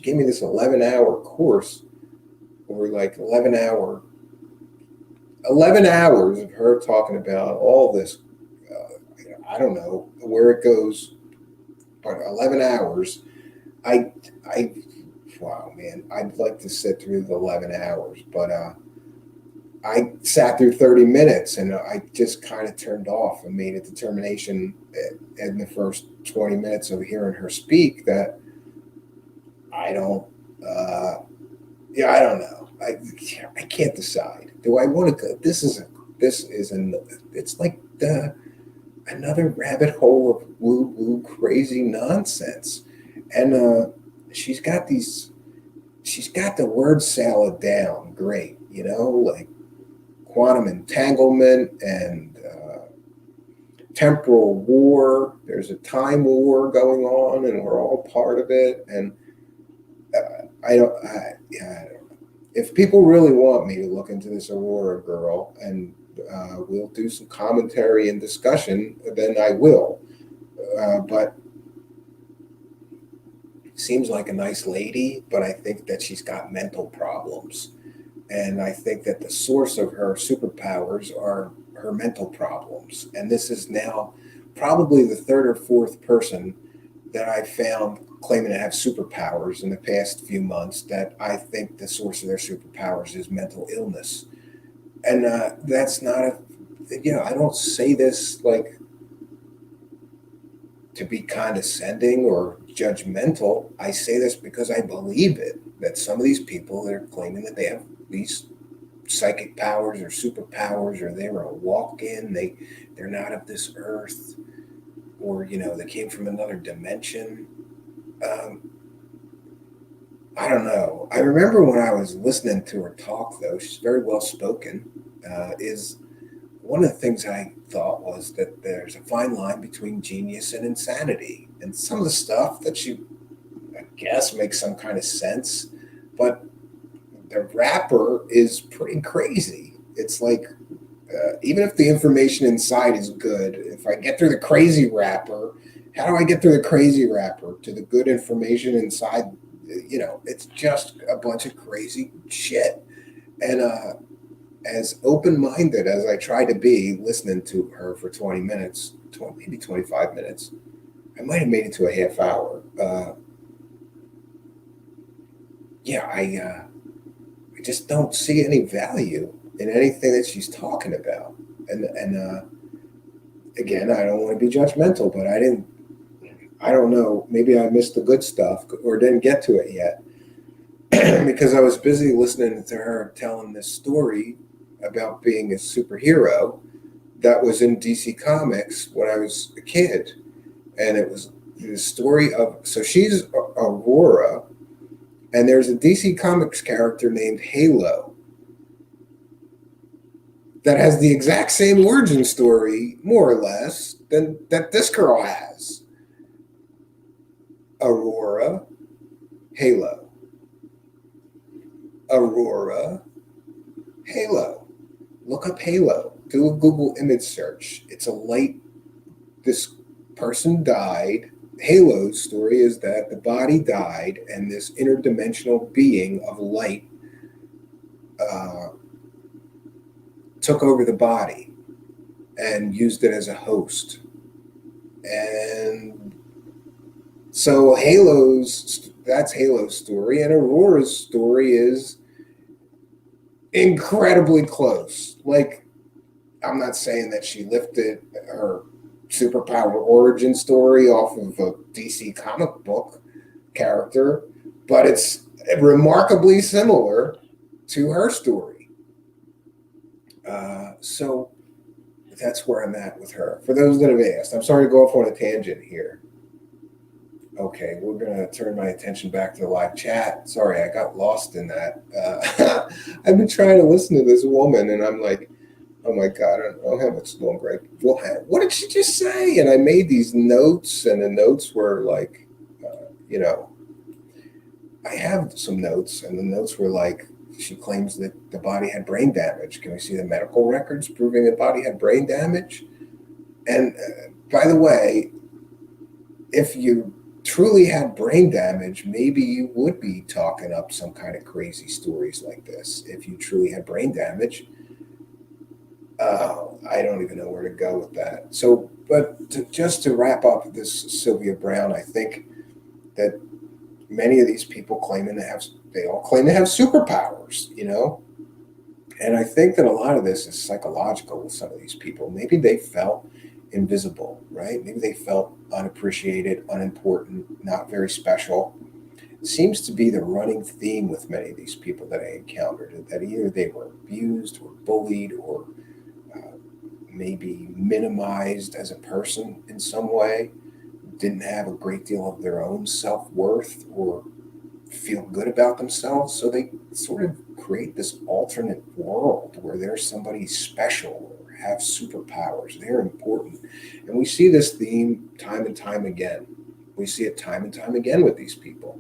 A: gave me this 11-hour course over like 11 hours of her talking about all this. I don't know where it goes, but 11 hours. Wow, man, I'd like to sit through the 11 hours, but I sat through 30 minutes and I just kind of turned off. I made a determination in the first 20 minutes of hearing her speak that I don't know. I can't decide. Do I want to go? It's like another rabbit hole of woo-woo crazy nonsense. And she's got the word salad down great, like quantum entanglement and temporal war. There's a time war going on, and we're all part of it. And I don't know. If people really want me to look into this Aurora girl, and we'll do some commentary and discussion, then I will. But seems like a nice lady, but I think that she's got mental problems. And I think that the source of her superpowers are her mental problems. And this is now probably the third or fourth person that I've found claiming to have superpowers in the past few months that I think the source of their superpowers is mental illness. And that's not I don't say this like to be condescending or judgmental. I say this because I believe it, that some of these people that are claiming that they have these psychic powers or superpowers, or they were a walk-in, they're not of this earth, or they came from another dimension. I don't know. I remember when I was listening to her talk, though, she's very well spoken. Is one of the things I thought was that there's a fine line between genius and insanity, and some of the stuff that she, I guess, makes some kind of sense, but the wrapper is pretty crazy. It's like, even if the information inside is good, if I get through the crazy wrapper, how do I get through the crazy wrapper to the good information inside? It's just a bunch of crazy shit. And as open-minded as I try to be listening to her for 20 minutes, maybe 25 minutes, I might have made it to a half hour. I just don't see any value in anything that she's talking about. And again, I don't want to be judgmental, but I don't know, maybe I missed the good stuff or didn't get to it yet because I was busy listening to her telling this story about being a superhero that was in DC Comics when I was a kid. And it was the story of, so she's Aurora, and there's a DC Comics character named Halo that has the exact same origin story, more or less, than that this girl has. Aurora, Halo. Aurora, Halo. Look up Halo. Do a Google image search. It's a light. This person died. Halo's story is that the body died, and this interdimensional being of light took over the body and used it as a host. And so that's Halo's story, and Aurora's story is incredibly close. Like, I'm not saying that she lifted her superpower origin story off of a DC comic book character, but it's remarkably similar to her story. So that's where I'm at with her. For those that have asked, I'm sorry to go off on a tangent here. Okay, we're going to turn my attention back to the live chat. Sorry, I got lost in that. I've been trying to listen to this woman, and I'm like, oh my God, I don't know how much longer I will have. What did she just say? And I made these notes, and the notes were like, I have some notes, and the notes were like, she claims that the body had brain damage. Can we see the medical records proving the body had brain damage? And by the way, if you truly had brain damage, maybe you would be talking up some kind of crazy stories like this. If you truly had brain damage, I don't even know where to go with that. So, but just to wrap up this Sylvia Brown, I think that many of these people they all claim to have superpowers, And I think that a lot of this is psychological with some of these people. Maybe they felt invisible, right? Maybe they felt unappreciated, unimportant, not very special. It seems to be the running theme with many of these people that I encountered, that either they were abused or bullied or maybe minimized as a person in some way, didn't have a great deal of their own self-worth or feel good about themselves. So they sort of create this alternate world where there's somebody special or have superpowers. They're important. And we see this theme time and time again. We see it time and time again with these people.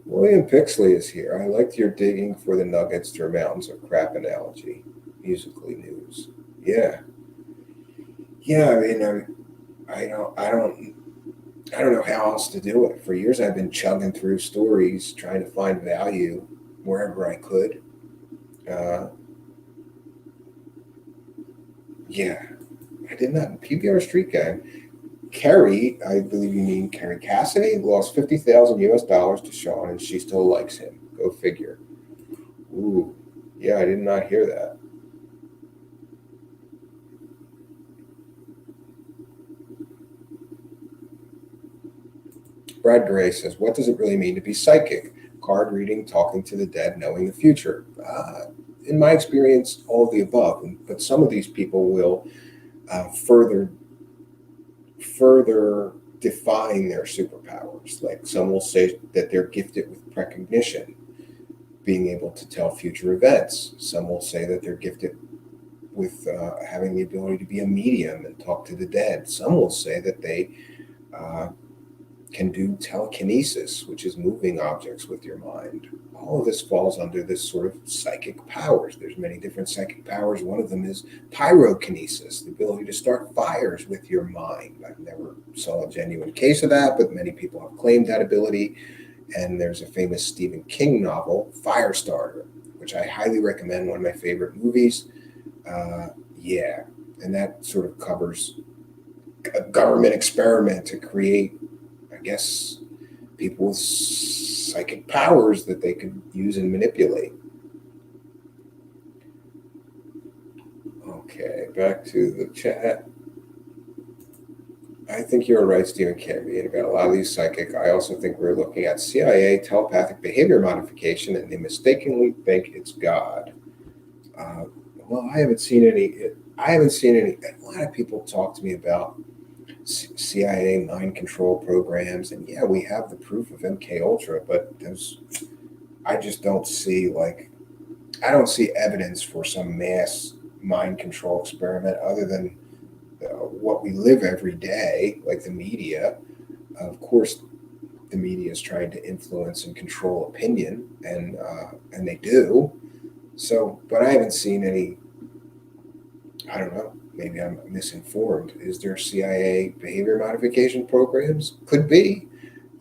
A: William Pixley is here. I liked your digging for the nuggets through mountains of crap analogy. Musically news. Yeah. I mean, I don't know how else to do it. For years, I've been chugging through stories, trying to find value wherever I could. I did not. PBR Street Gang. Kerry, I believe you mean Kerry Cassidy, lost $50,000 to Sean, and she still likes him. Go figure. Ooh, yeah, I did not hear that. Brad Gray says, what does it really mean to be psychic? Card reading, talking to the dead, knowing the future. In my experience, all of the above. But some of these people will further define their superpowers. Like some will say that they're gifted with precognition, being able to tell future events. Some will say that they're gifted with having the ability to be a medium and talk to the dead. Some will say that they can do telekinesis, which is moving objects with your mind. All of this falls under this sort of psychic powers. There's many different psychic powers. One of them is pyrokinesis, the ability to start fires with your mind. I've never saw a genuine case of that, but many people have claimed that ability. And there's a famous Stephen King novel, Firestarter, which I highly recommend, one of my favorite movies. And that sort of covers a government experiment to create, I guess, people with psychic powers that they could use and manipulate. Okay, back to the chat. I think you're right, Stephen Canby, about a lot of these psychic. I also think we're looking at CIA telepathic behavior modification, and they mistakenly think it's God. Well, I haven't seen any. A lot of people talk to me about CIA mind control programs, and yeah, we have the proof of MK Ultra, but I just don't see I don't see evidence for some mass mind control experiment other than what we live every day, like the media. Of course, the media is trying to influence and control opinion, and they do. So, but I haven't seen any. I don't know. Maybe I'm misinformed. Is there CIA behavior modification programs? Could be.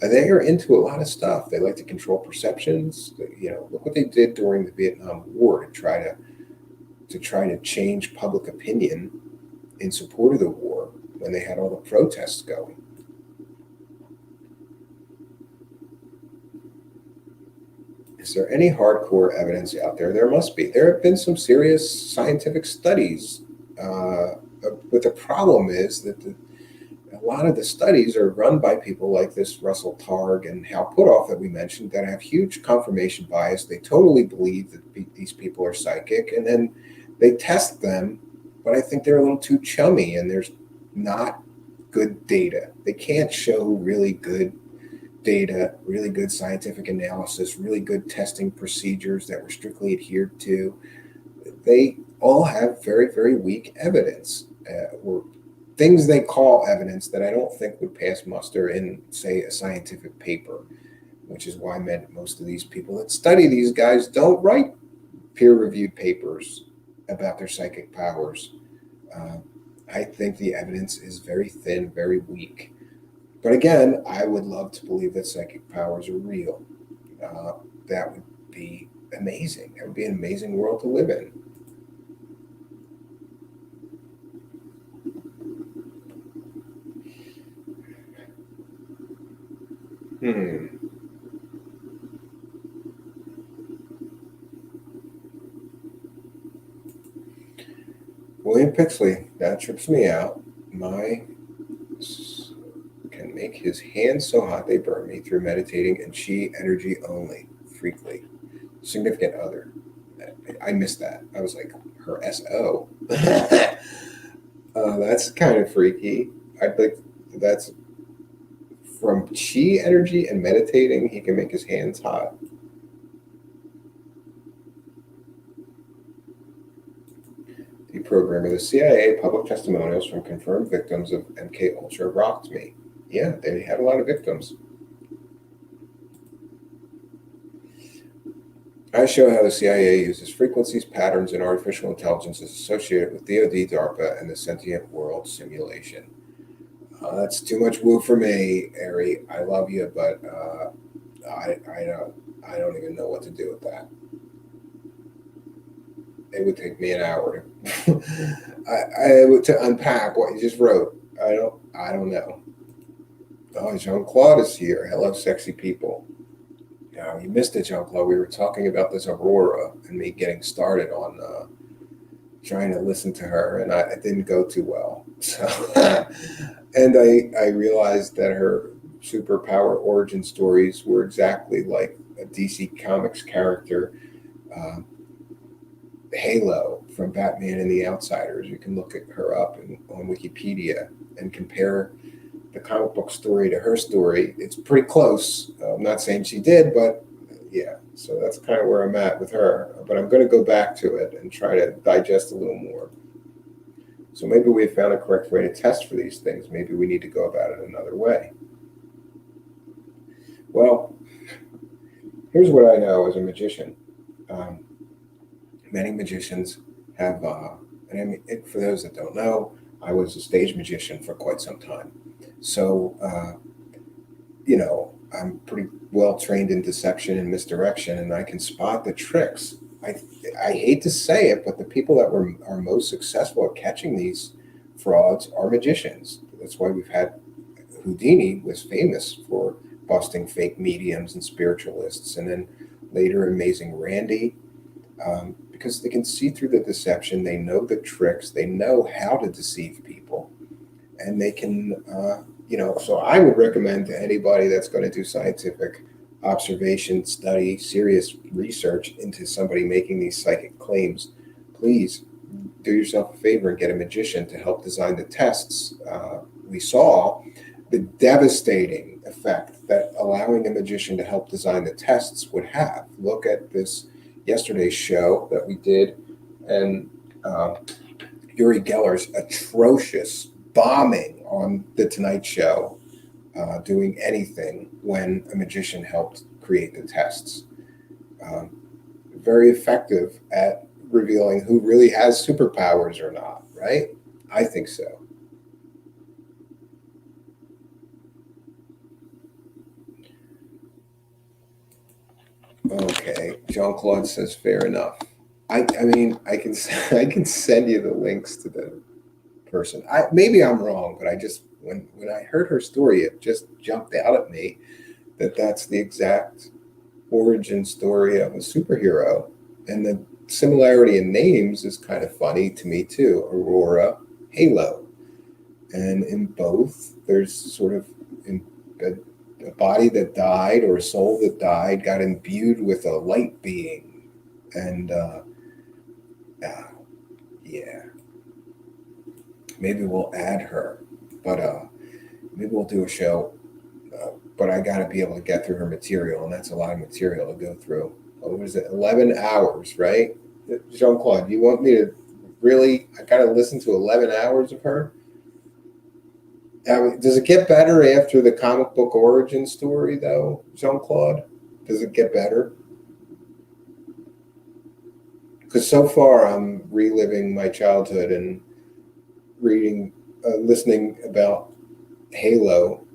A: They are into a lot of stuff. They like to control perceptions. Look what they did during the Vietnam War to try to change public opinion in support of the war when they had all the protests going. Is there any hardcore evidence out there? There must be. There have been some serious scientific studies. But the problem is that a lot of the studies are run by people like this Russell Targ and Hal Puthoff that we mentioned that have huge confirmation bias. They totally believe that these people are psychic, and then they test them, but I think they're a little too chummy, and there's not good data. They can't show really good data, really good scientific analysis, really good testing procedures that were strictly adhered to. They all have very, very weak evidence, or things they call evidence that I don't think would pass muster in, say, a scientific paper, which is why most of these people that study these guys don't write peer-reviewed papers about their psychic powers. I think the evidence is very thin, very weak. But again, I would love to believe that psychic powers are real. That would be amazing. That would be an amazing world to live in. William Pixley, that trips me out. Can make his hands so hot they burn me through meditating and chi energy only. Freakly. Significant other. I missed that. I was like, her SO. That's kind of freaky. That's from chi energy and meditating, he can make his hands hot. The program of the CIA public testimonials from confirmed victims of MK Ultra rocked me. Yeah, they had a lot of victims. I show how the CIA uses frequencies, patterns, and artificial intelligence is associated with DoD, DARPA, and the sentient world simulation. That's too much woo for me, Ari. I love you, but I don't even know what to do with that. It would take me an hour to unpack what you just wrote. I don't know. Oh, Jean-Claude is here. Hello, sexy people. You missed it, Jean-Claude. We were talking about this Aurora and me getting started on trying to listen to her, and it didn't go too well. So, and I realized that her superpower origin stories were exactly like a DC Comics character, Halo from Batman and the Outsiders. You can look at her up on Wikipedia and compare the comic book story to her story. It's pretty close. I'm not saying she did, but yeah. So that's kind of where I'm at with her. But I'm going to go back to it and try to digest a little more. So maybe we have found a correct way to test for these things. Maybe we need to go about it another way. Well, here's what I know as a magician. Many magicians have, and I mean, for those that don't know, I was a stage magician for quite some time. So, I'm pretty well trained in deception and misdirection, and I can spot the tricks. I hate to say it, but the people that are most successful at catching these frauds are magicians. That's why we've had Houdini was famous for busting fake mediums and spiritualists, and then later Amazing Randy, because they can see through the deception. They know the tricks. They know how to deceive people, and they can. So I would recommend to anybody that's going to do scientific observation, study, serious research into somebody making these psychic claims, please do yourself a favor and get a magician to help design the tests. We saw the devastating effect that allowing a magician to help design the tests would have. Look at this yesterday's show that we did, and Uri Geller's atrocious bombing on The Tonight Show, doing anything when a magician helped create the tests. Very effective at revealing who really has superpowers or not, right? I think so. Okay, Jean-Claude says fair enough. I mean, I can send you the links to the person. Maybe I'm wrong, but I just when I heard her story, it just jumped out at me that that's the exact origin story of a superhero, and the similarity in names is kind of funny to me too. Aurora, Halo, and in both there's sort of a body that died or a soul that died got imbued with a light being, and yeah. Maybe we'll add her, but maybe we'll do a show. But I got to be able to get through her material, and that's a lot of material to go through. What was it? 11 hours, right? Jean-Claude, you want me to really? I got to listen to 11 hours of her? Does it get better after the comic book origin story, though, Jean-Claude? Does it get better? Because so far I'm reliving my childhood and listening about Halo,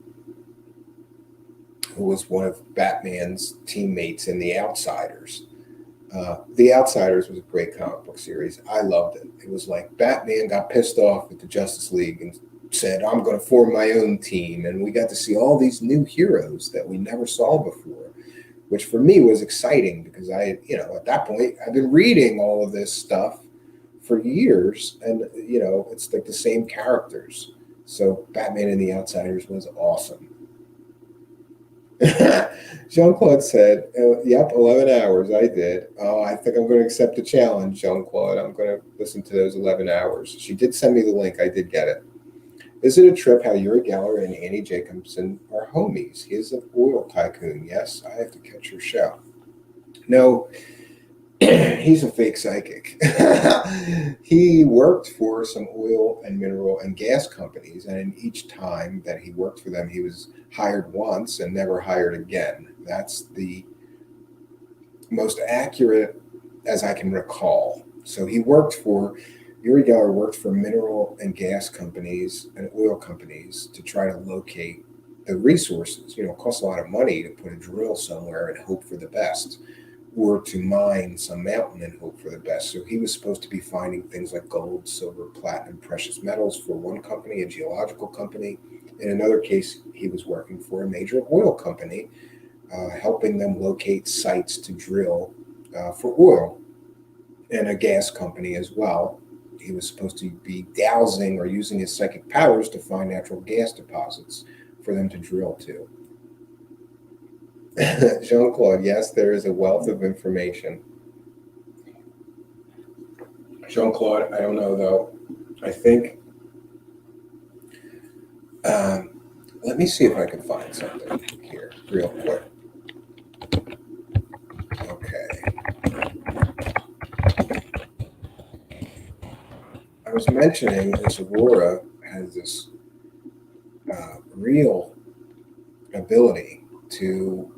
A: who was one of Batman's teammates in The Outsiders. The Outsiders was a great comic book series. I loved it. It was like Batman got pissed off at the Justice League and said, I'm going to form my own team. And we got to see all these new heroes that we never saw before, which for me was exciting because at that point, I've been reading all of this stuff for years, and it's like the same characters. So Batman and the Outsiders was awesome. Jean-Claude said, yep, 11 hours. I did. Oh, I think I'm going to accept the challenge, Jean-Claude. I'm going to listen to those 11 hours. She did send me the link. I did get it. Is it a trip how Uri Geller and Annie Jacobson are homies? He is an oil tycoon. Yes, I have to catch your show. No, he's a fake psychic. He worked for some oil and mineral and gas companies, and in each time that he worked for them, he was hired once and never hired again. That's the most accurate as I can recall. So Uri Geller worked for mineral and gas companies and oil companies to try to locate the resources. It costs a lot of money to put a drill somewhere and hope for the best. were to mine some mountain and hope for the best. So he was supposed to be finding things like gold, silver, platinum, precious metals for one company, a geological company. In another case, he was working for a major oil company, helping them locate sites to drill for oil, and a gas company as well. He was supposed to be dowsing or using his psychic powers to find natural gas deposits for them to drill to. Jean-Claude, yes, there is a wealth of information. Jean-Claude, I don't know though. I think, let me see if I can find something here real quick. Okay. I was mentioning this Aurora has this real ability to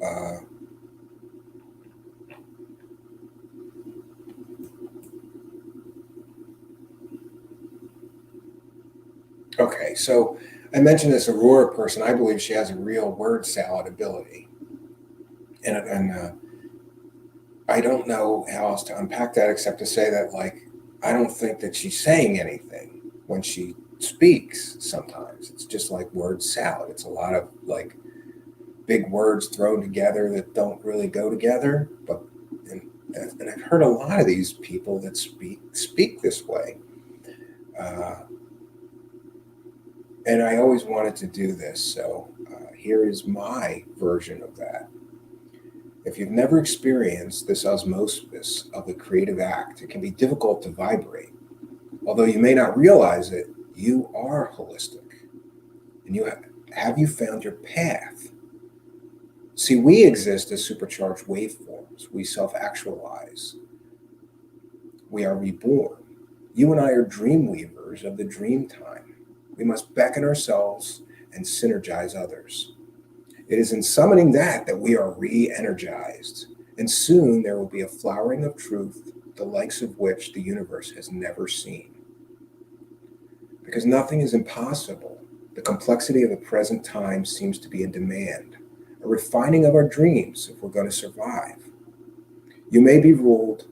A: okay, so I mentioned this Aurora person. I believe she has a real word salad ability, and I don't know how else to unpack that except to say that, like, I don't think that she's saying anything when she speaks. Sometimes it's just like word salad. It's a lot of like big words thrown together that don't really go together. But and I've heard a lot of these people that speak this way. And I always wanted to do this, so here is my version of that. If you've never experienced this osmosis of the creative act, it can be difficult to vibrate. Although you may not realize it, you are holistic. And have you found your path? See, we exist as supercharged waveforms. We self-actualize. We are reborn. You and I are dream weavers of the dream time. We must beckon ourselves and synergize others. It is in summoning that we are re-energized, and soon there will be a flowering of truth, the likes of which the universe has never seen. Because nothing is impossible, the complexity of the present time seems to be in demand, a refining of our dreams if we're going to survive. You may be ruled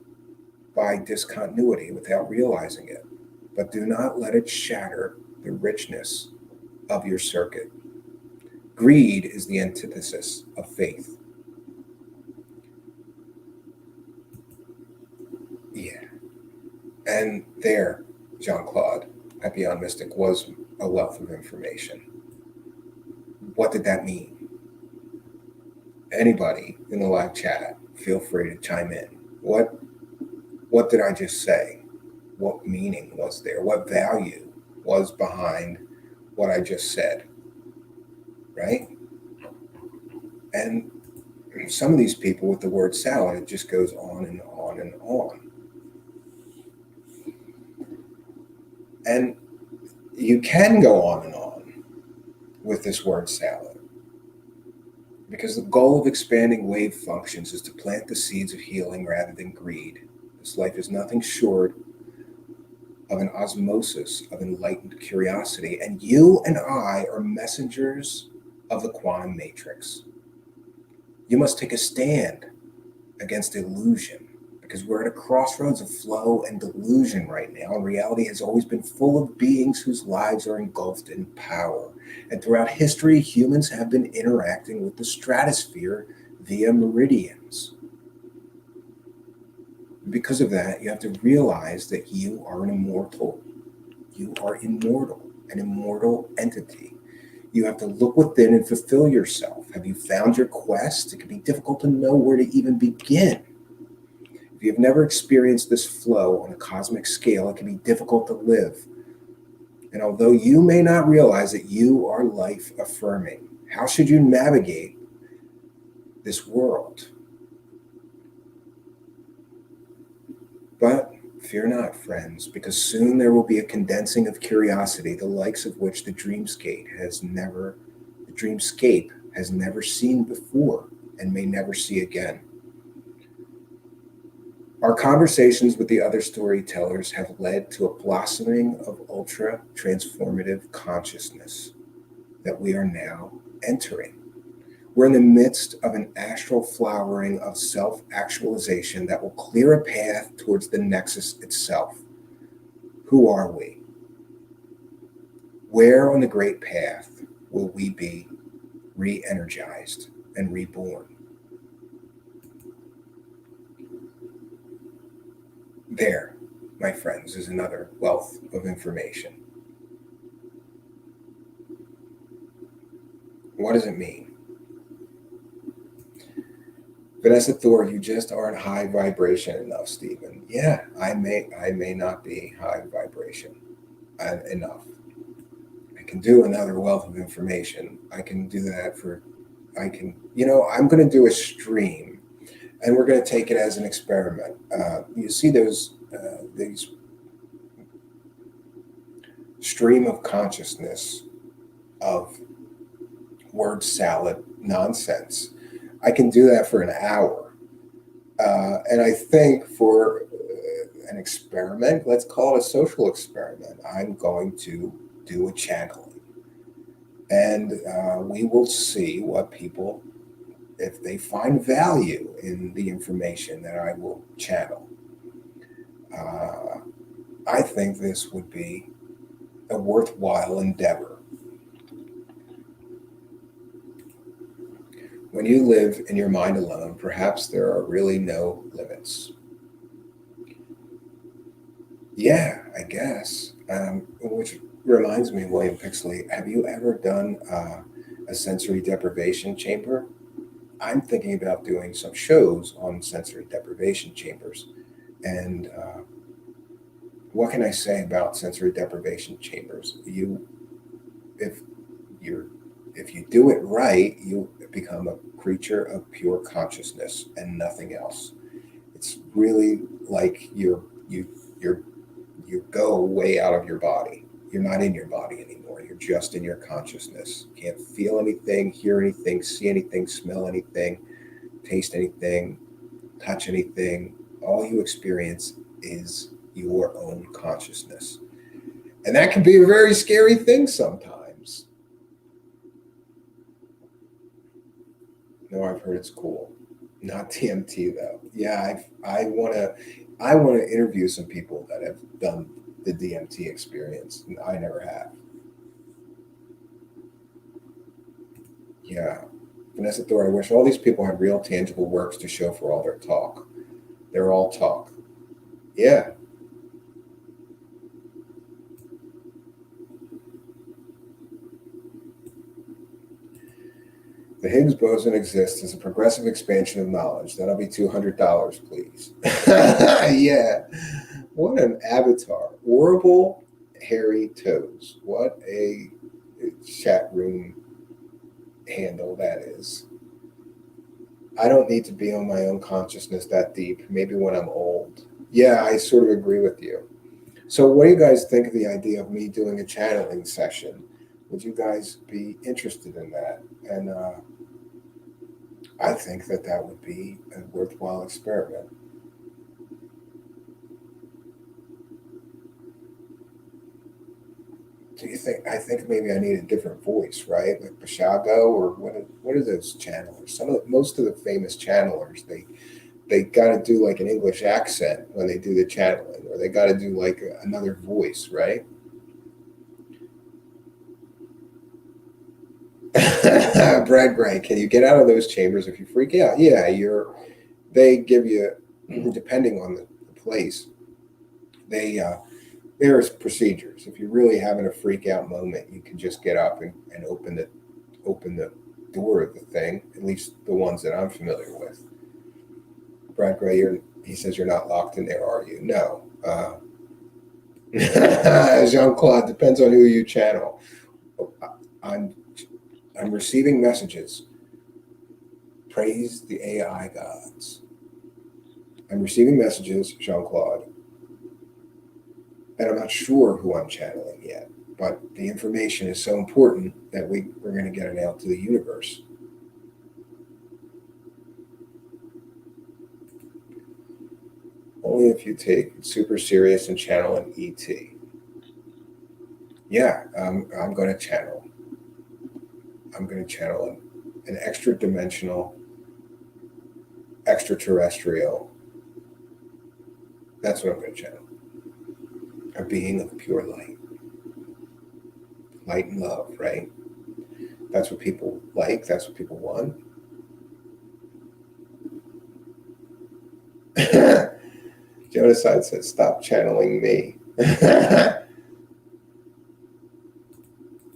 A: by discontinuity without realizing it, but do not let it shatter the richness of your circuit. Greed is the antithesis of faith. Yeah. And there, Jean-Claude, at Beyond Mystic, was a wealth of information. What did that mean? Anybody in the live chat, feel free to chime in. What did I just say? What meaning was there? What value was behind what I just said? Right? And some of these people with the word salad, it just goes on and on and on. And you can go on and on with this word salad, because the goal of expanding wave functions is to plant the seeds of healing rather than greed. This life is nothing short of an osmosis of enlightened curiosity, and you and I are messengers of the quantum matrix. You must take a stand against illusion, because we're at a crossroads of flow and delusion right now, and reality has always been full of beings whose lives are engulfed in power. And throughout history, humans have been interacting with the stratosphere via meridians. Because of that, you have to realize that you are an immortal. You are immortal, an immortal entity. You have to look within and fulfill yourself. Have you found your quest? It can be difficult to know where to even begin. If you've never experienced this flow on a cosmic scale, it can be difficult to live. And although you may not realize that you are life affirming, how should you navigate this world? But fear not, friends, because soon there will be a condensing of curiosity, the likes of which the dreamscape has never seen before and may never see again. Our conversations with the other storytellers have led to a blossoming of ultra-transformative consciousness that we are now entering. We're in the midst of an astral flowering of self-actualization that will clear a path towards the nexus itself. Who are we? Where on the great path will we be re-energized and reborn? There, my friends, is another wealth of information. What does it mean? Vanessa Thor, you just aren't high vibration enough, Stephen. Yeah, I may not be high vibration enough. I can do another wealth of information. I can do that I'm going to do a stream, and we're going to take it as an experiment. You see these stream of consciousness of word salad nonsense. I can do that for an hour. And I think for an experiment, let's call it a social experiment, I'm going to do a channeling. And we will see what people, if they find value in the information that I will channel. I think this would be a worthwhile endeavor. When you live in your mind alone, perhaps there are really no limits. Yeah, I guess. Which reminds me, William Pixley, have you ever done a sensory deprivation chamber? I'm thinking about doing some shows on sensory deprivation chambers. And what can I say about sensory deprivation chambers? If you do it right, you become a creature of pure consciousness and nothing else. It's really like you go way out of your body. You're not in your body anymore. You're just in your consciousness. You can't feel anything, hear anything, see anything, smell anything, taste anything, touch anything. All you experience is your own consciousness. And that can be a very scary thing sometimes. No, I've heard it's cool. Not DMT though. Yeah, I want to interview some people that have done the DMT experience. I never have. Yeah, Vanessa Thor, I wish all these people had real tangible works to show for all their talk. They're all talk. Yeah. The Higgs boson exists as a progressive expansion of knowledge. That'll be $200, please. Yeah. What an avatar. Horrible hairy toes. What a chat room handle that is. I don't need to be on my own consciousness that deep. Maybe when I'm old. Yeah, I sort of agree with you. So what do you guys think of the idea of me doing a channeling session? Would you guys be interested in that? And I think that would be a worthwhile experiment. Do you think? I think maybe I need a different voice, right? Like Bashago, or what are those channelers? Most of the famous channelers, they got to do like an English accent when they do the channeling, or they got to do like another voice, right? Brad Gray, can you get out of those chambers if you freak out? Yeah, they give you, depending on the place, there's procedures. If you're really having a freak out moment, you can just get up and open the door of the thing, at least the ones that I'm familiar with. Brad Gray, he says you're not locked in there, are you? No. Jean-Claude, depends on who you channel. I'm receiving messages. Praise the AI gods. I'm receiving messages, Jean-Claude, and I'm not sure who I'm channeling yet, but the information is so important that we're going to get it out to the universe. Only if you take it super serious and channel an ET. Yeah, I'm going to channel. I'm going to channel an extra-dimensional, extraterrestrial. That's what I'm going to channel. A being of pure light. Light and love, right? That's what people like. That's what people want. Genocide says, stop channeling me.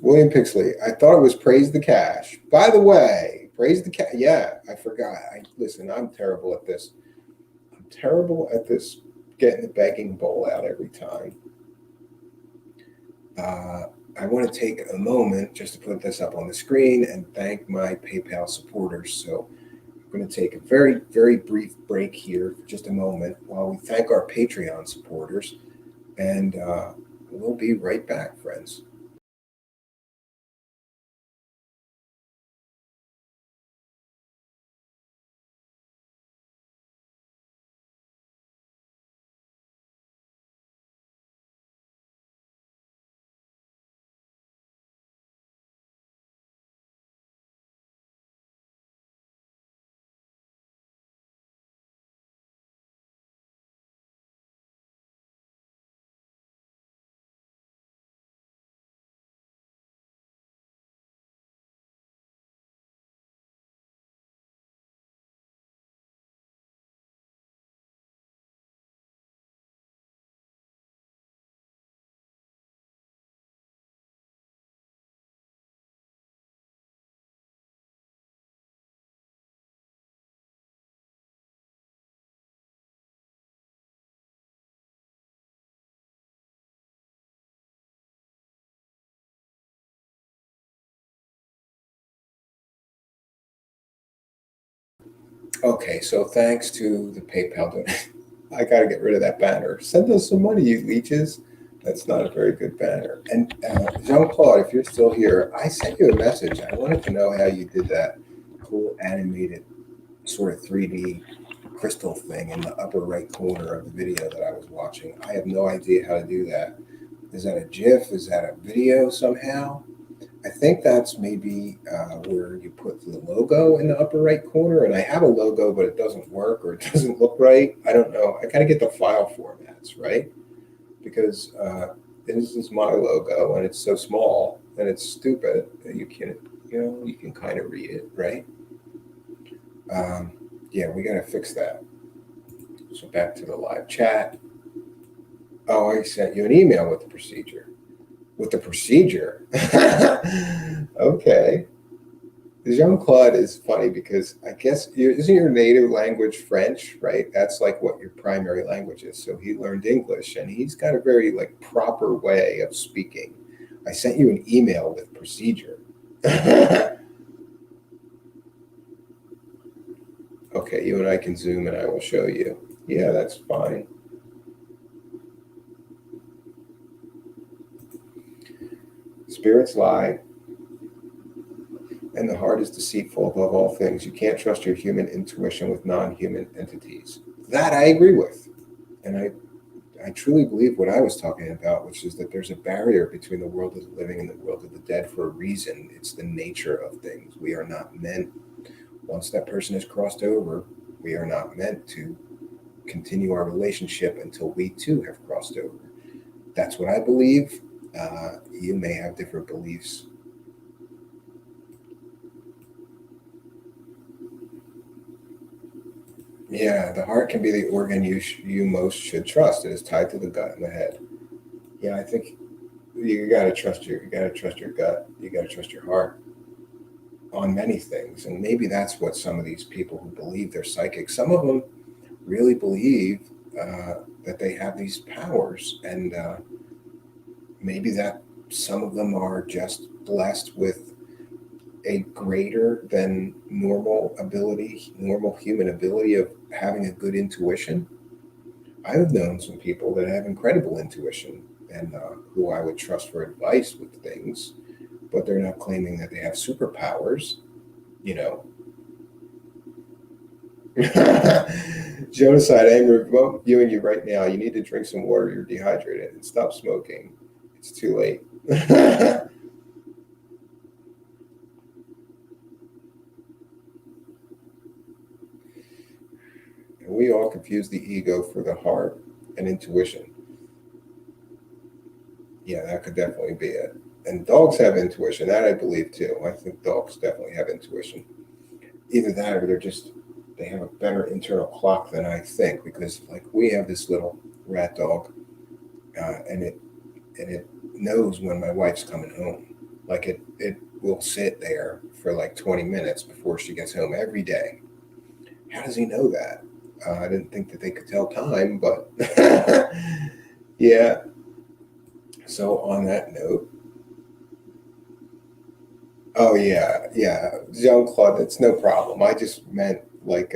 A: William Pixley, I thought it was Praise the Cash. By the way, Praise the Cash. Yeah, I forgot. Listen, I'm terrible at this. I'm terrible at this, getting the begging bowl out every time. I want to take a moment just to put this up on the screen and thank my PayPal supporters. So I'm going to take a very, very brief break here for just a moment while we thank our Patreon supporters. And we'll be right back, friends. Okay, so thanks to the PayPal donation. I got to get rid of that banner. Send us some money, you leeches. That's not a very good banner. And Jean-Claude, if you're still here, I sent you a message. I wanted to know how you did that cool animated sort of 3D crystal thing in the upper right corner of the video that I was watching. I have no idea how to do that. Is that a GIF? Is that a video somehow? I think that's maybe where you put the logo in the upper right corner. And I have a logo, but it doesn't work or it doesn't look right. I don't know. I got to get the file formats, right? Because this is my logo and it's so small and it's stupid that you can kind of read it, right? Yeah, we got to fix that. So back to the live chat. Oh, I sent you an email with the procedure. With the procedure. Okay. Jean-Claude is funny because I guess isn't your native language French, right? That's like what your primary language is. So he learned English and he's got a very like proper way of speaking. I sent you an email with procedure. Okay, you and I can Zoom and I will show you. Yeah, that's fine. Spirits lie, and the heart is deceitful above all things. You can't trust your human intuition with non-human entities. That I agree with. And I truly believe what I was talking about, which is that there's a barrier between the world of the living and the world of the dead for a reason. It's the nature of things. We are not meant, once that person has crossed over, we are not meant to continue our relationship until we too have crossed over. That's what I believe. You may have different beliefs. Yeah, the heart can be the organ you most should trust. It is tied to the gut and the head. Yeah, I think you gotta trust your gut. You gotta trust your heart on many things, and maybe that's what some of these people who believe they're psychic. Some of them really believe that they have these powers, and maybe that some of them are just blessed with a greater than normal human ability of having a good intuition. I've known some people that have incredible intuition and who I would trust for advice with things, but they're not claiming that they have superpowers, you know. Genocide, I'm viewing you right now. You need to drink some water. You're dehydrated and stop smoking. It's too late. confuse the ego for the heart and intuition. Yeah, that could definitely be it. And dogs have intuition. That I believe too. I think dogs definitely have intuition. Either that or they have a better internal clock than I think, because like we have this little rat dog, and it knows when my wife's coming home. Like it will sit there for like 20 minutes before she gets home every day. How does he know that? I didn't think that they could tell time, but yeah. So on that note, oh yeah, Jean-Claude, that's no problem. I just meant like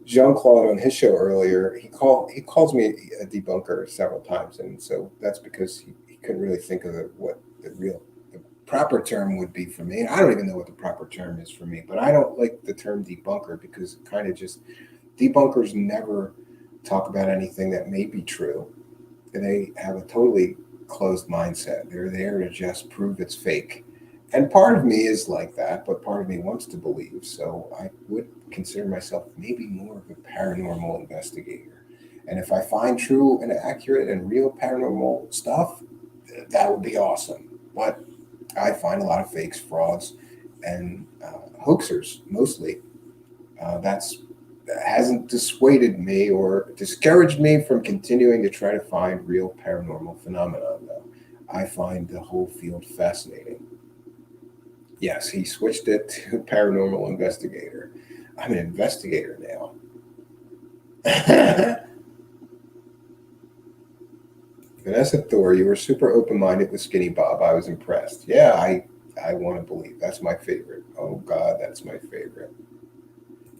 A: Jean-Claude on his show earlier, he calls me a debunker several times, and so that's because he couldn't really think of what the proper term would be for me. And I don't even know what the proper term is for me, but I don't like the term debunker because it kind of just, debunkers never talk about anything that may be true. They have a totally closed mindset. They're there to just prove it's fake. And part of me is like that, but part of me wants to believe. So I would consider myself maybe more of a paranormal investigator. And if I find true and accurate and real paranormal stuff, that would be awesome. But I find a lot of fakes, frauds, and hoaxers mostly. That hasn't dissuaded me or discouraged me from continuing to try to find real paranormal phenomena, though. I find the whole field fascinating. Yes, he switched it to paranormal investigator. I'm an investigator now. Vanessa Thor, you were super open-minded with Skinny Bob. I was impressed. Yeah, I want to believe. That's my favorite. Oh, God, that's my favorite.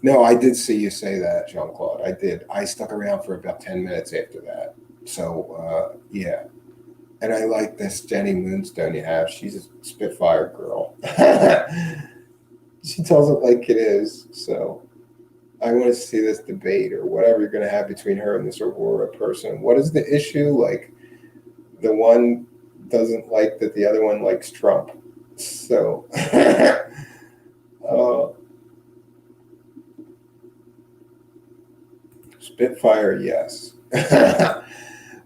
A: No, I did see you say that, Jean-Claude. I did. I stuck around for about 10 minutes after that. So, yeah. And I like this Jenny Moonstone you have. She's a Spitfire girl. She tells it like it is. So I want to see this debate or whatever you're going to have between her and this Aurora person. What is the issue? Like, the one doesn't like that the other one likes Trump. So, Spitfire, yes.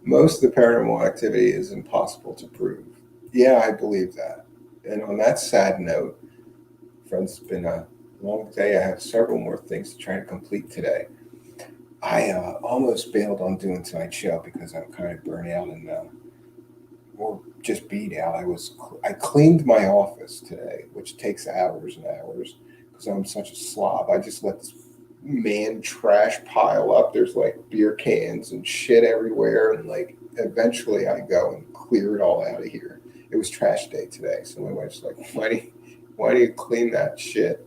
A: Most of the paranormal activity is impossible to prove. Yeah, I believe that. And on that sad note, friends, it's been a long day. I have several more things to try to complete today. I almost bailed on doing tonight's show because I'm kind of burnt out and or just beat out. I cleaned my office today, which takes hours and hours because I'm such a slob. I just let this man trash pile up. There's like beer cans and shit everywhere, and like eventually I go and clear it all out of here. It was trash day today, so my wife's like, why do you clean that shit?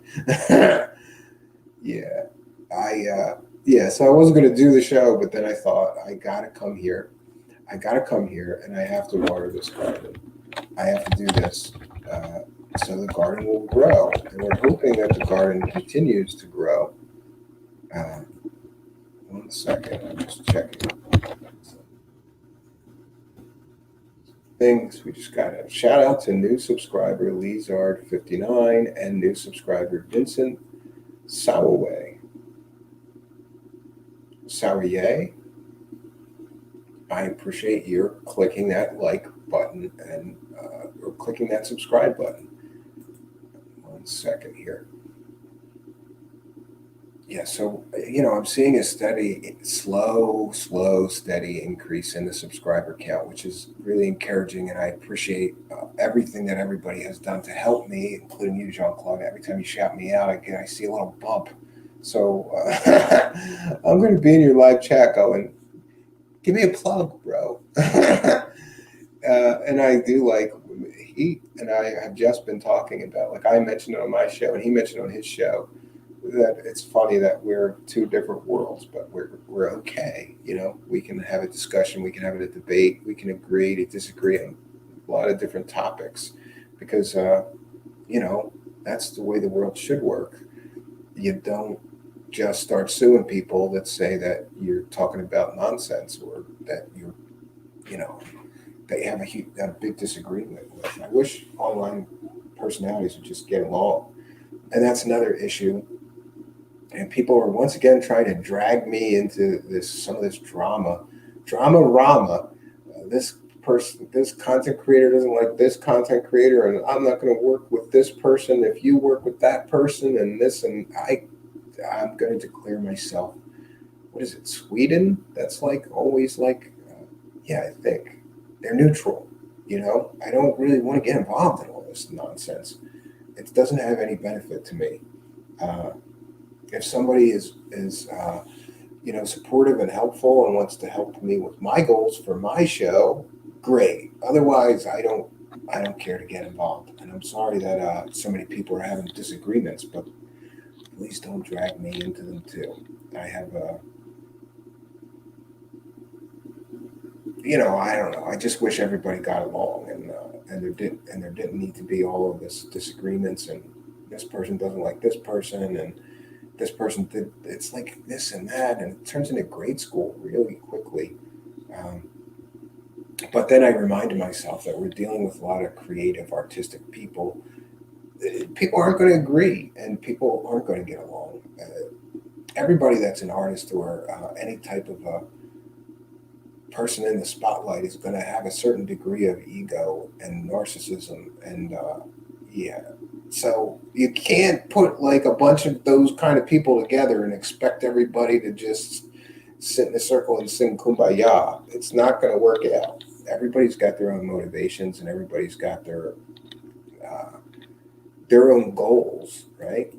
A: Yeah, so I wasn't going to do the show, but then I thought I gotta come here and I have to water this garden. I have to do this so the garden will grow, and we're hoping that the garden continues to grow. 1 second, I'm just checking things. We just got a shout out to new subscriber Lizard59 and new subscriber Vincent Sawaway. I appreciate your clicking that like button and or clicking that subscribe button. 1 second here. Yeah, so, I'm seeing a slow, steady increase in the subscriber count, which is really encouraging, and I appreciate everything that everybody has done to help me, including you, Jean-Claude. Every time you shout me out, I see a little bump. So I'm going to be in your live chat going, give me a plug, bro. And I do like, he and I have just been talking about, like I mentioned it on my show, and he mentioned on his show, that it's funny that we're two different worlds, but we're okay. We can have a discussion, we can have a debate, we can agree to disagree on a lot of different topics, because that's the way the world should work. You don't just start suing people that say that you're talking about nonsense or that that you have a big disagreement with. I wish online personalities would just get along, and that's another issue And people are once again trying to drag me into some of this drama rama. This person, this content creator doesn't like this content creator, and I'm not going to work with this person if you work with that person, and this, and I'm going to declare myself, what is it, Sweden? That's like always like, yeah, I think they're neutral. I don't really want to get involved in all this nonsense. It doesn't have any benefit to me. If somebody is supportive and helpful and wants to help me with my goals for my show, great. Otherwise, I don't care to get involved. And I'm sorry that so many people are having disagreements, but please don't drag me into them too. I have I don't know. I just wish everybody got along, and there didn't need to be all of this disagreements, and this person doesn't like this person, and this person did. It's like this and that, and it turns into grade school really quickly. But then I reminded myself that we're dealing with a lot of creative, artistic people. People aren't going to agree, and people aren't going to get along. Everybody that's an artist or any type of person in the spotlight is going to have a certain degree of ego and narcissism, and so you can't put like a bunch of those kind of people together and expect everybody to just sit in a circle and sing kumbaya. It's not going to work out. Everybody's got their own motivations, and everybody's got their own goals, right?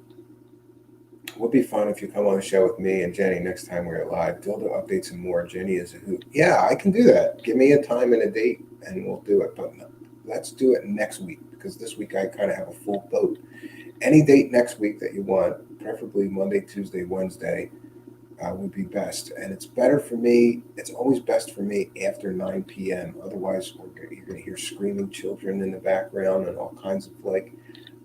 A: It would be fun if you come on the show with me and Jenny next time we're live. Dildo updates and more. Jenny is a hoot. Yeah, I can do that. Give me a time and a date, and we'll do it. But let's do it next week, because this week I kind of have a full boat. Any date next week that you want, preferably Monday, Tuesday, Wednesday, would be best. And it's better for me. It's always best for me after 9 p.m. Otherwise, you're going to hear screaming children in the background and all kinds of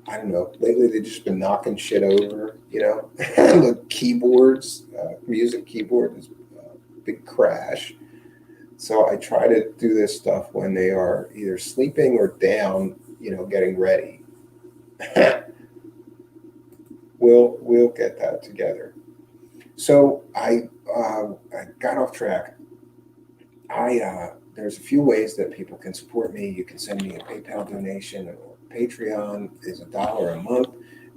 A: I don't know. Lately, they've just been knocking shit over, the keyboards, music keyboard is a big crash. So I try to do this stuff when they are either sleeping or down, getting ready. We'll get that together. So I got off track. There's a few ways that people can support me. You can send me a PayPal donation, or Patreon is $1 a month.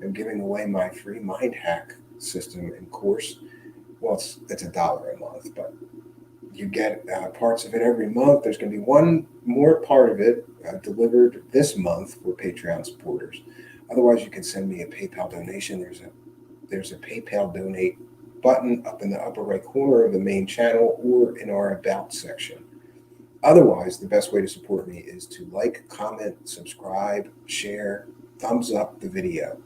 A: I'm giving away my free mind hack system and course. Well, it's $1 a month, but you get parts of it every month. There's going to be one more part of it delivered this month for Patreon supporters. Otherwise, you can send me a PayPal donation. There's a PayPal donate button up in the upper right corner of the main channel or in our About section. Otherwise, the best way to support me is to like, comment, subscribe, share, thumbs up the video.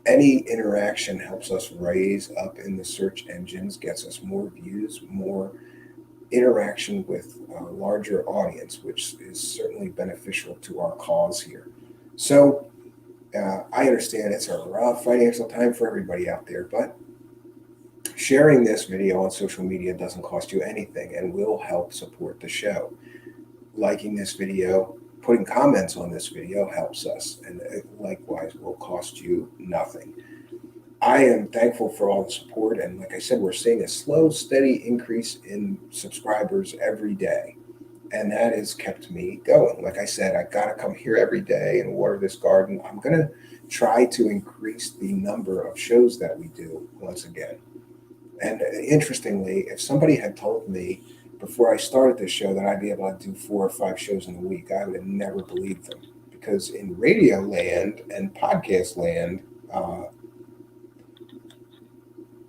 A: Any interaction helps us raise up in the search engines, gets us more views, more interaction with a larger audience, which is certainly beneficial to our cause here. So I understand it's a rough financial time for everybody out there, but sharing this video on social media doesn't cost you anything and will help support the show. Liking this video, putting comments on this video helps us, and it likewise will cost you nothing. I am thankful for all the support, and like I said, we're seeing a slow, steady increase in subscribers every day, and that has kept me going. Like I said, I got to come here every day and water this garden. I'm going to try to increase the number of shows that we do once again. And interestingly, if somebody had told me before I started this show that I'd be able to do 4 or 5 shows in a week, I would have never believed them. Because in radio land and podcast land,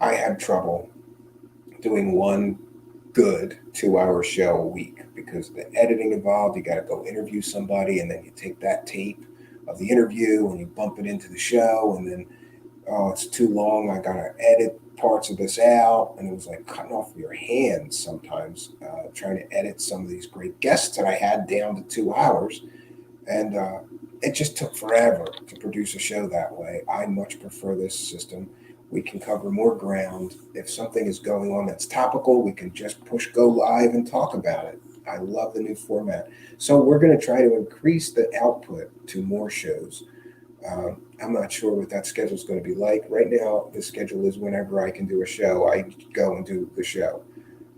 A: I had trouble doing one good 2-hour show a week, because the editing involved, you got to go interview somebody, and then you take that tape of the interview and you bump it into the show, and then, oh, it's too long, I got to edit parts of this out, and it was like cutting off your hands sometimes, trying to edit some of these great guests that I had down to 2 hours, and it just took forever to produce a show that way. I much prefer this system. We can cover more ground. If something is going on that's topical, we can just push go live and talk about it. I love the new format. So we're going to try to increase the output to more shows. I'm not sure what that schedule is going to be like. Right now, the schedule is whenever I can do a show, I go and do the show.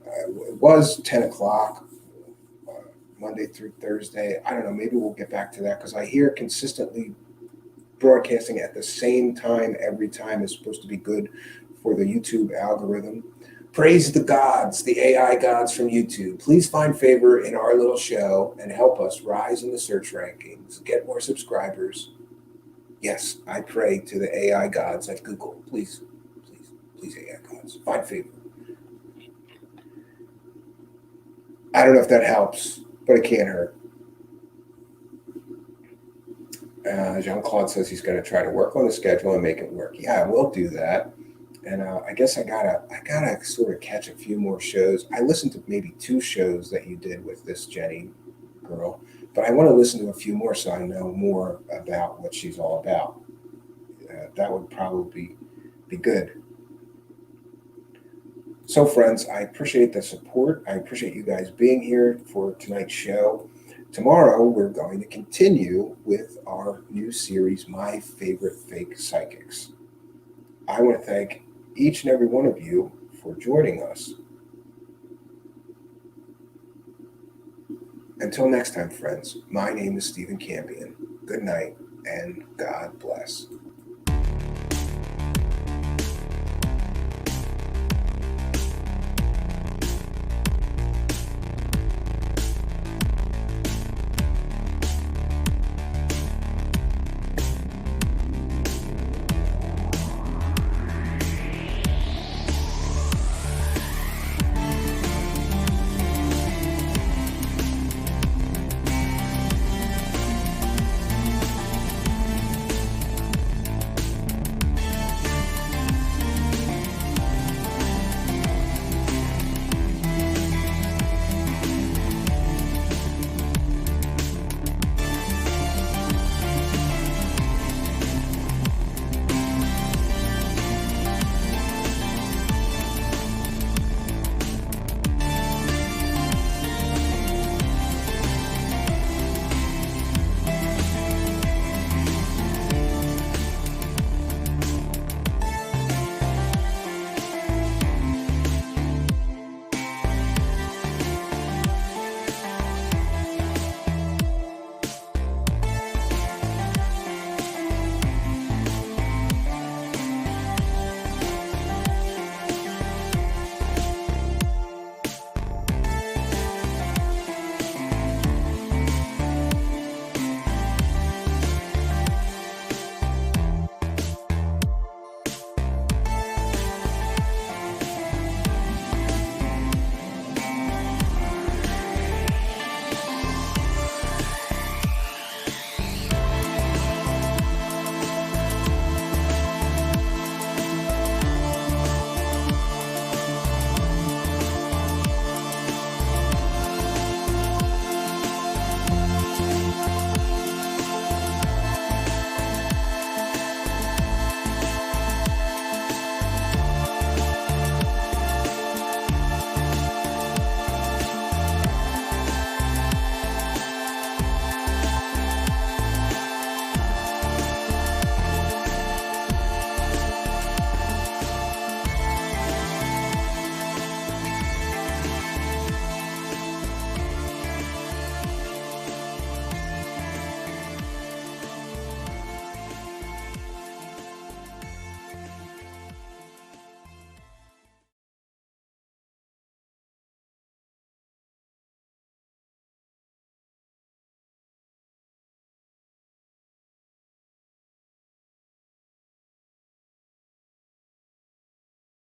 A: It was 10 o'clock, Monday through Thursday. I don't know. Maybe we'll get back to that because I hear consistently broadcasting at the same time every time is supposed to be good for the YouTube algorithm. Praise the gods, the AI gods from YouTube. Please find favor in our little show and help us rise in the search rankings, get more subscribers. Yes, I pray to the AI gods at Google. Please, please, please, AI gods, find favor. I don't know if that helps, but it can't hurt. Jean-Claude says he's going to try to work on the schedule and make it work. Yeah, we'll do that. And I guess I gotta sort of catch a few more shows. I listened to maybe 2 shows that you did with this Jenny girl, but I want to listen to a few more so I know more about what she's all about. That would probably be good. So, friends, I appreciate the support. I appreciate you guys being here for tonight's show. Tomorrow, we're going to continue with our new series, My Favorite Fake Psychics. I want to thank each and every one of you for joining us. Until next time, friends, my name is Stephen Campion. Good night, and God bless.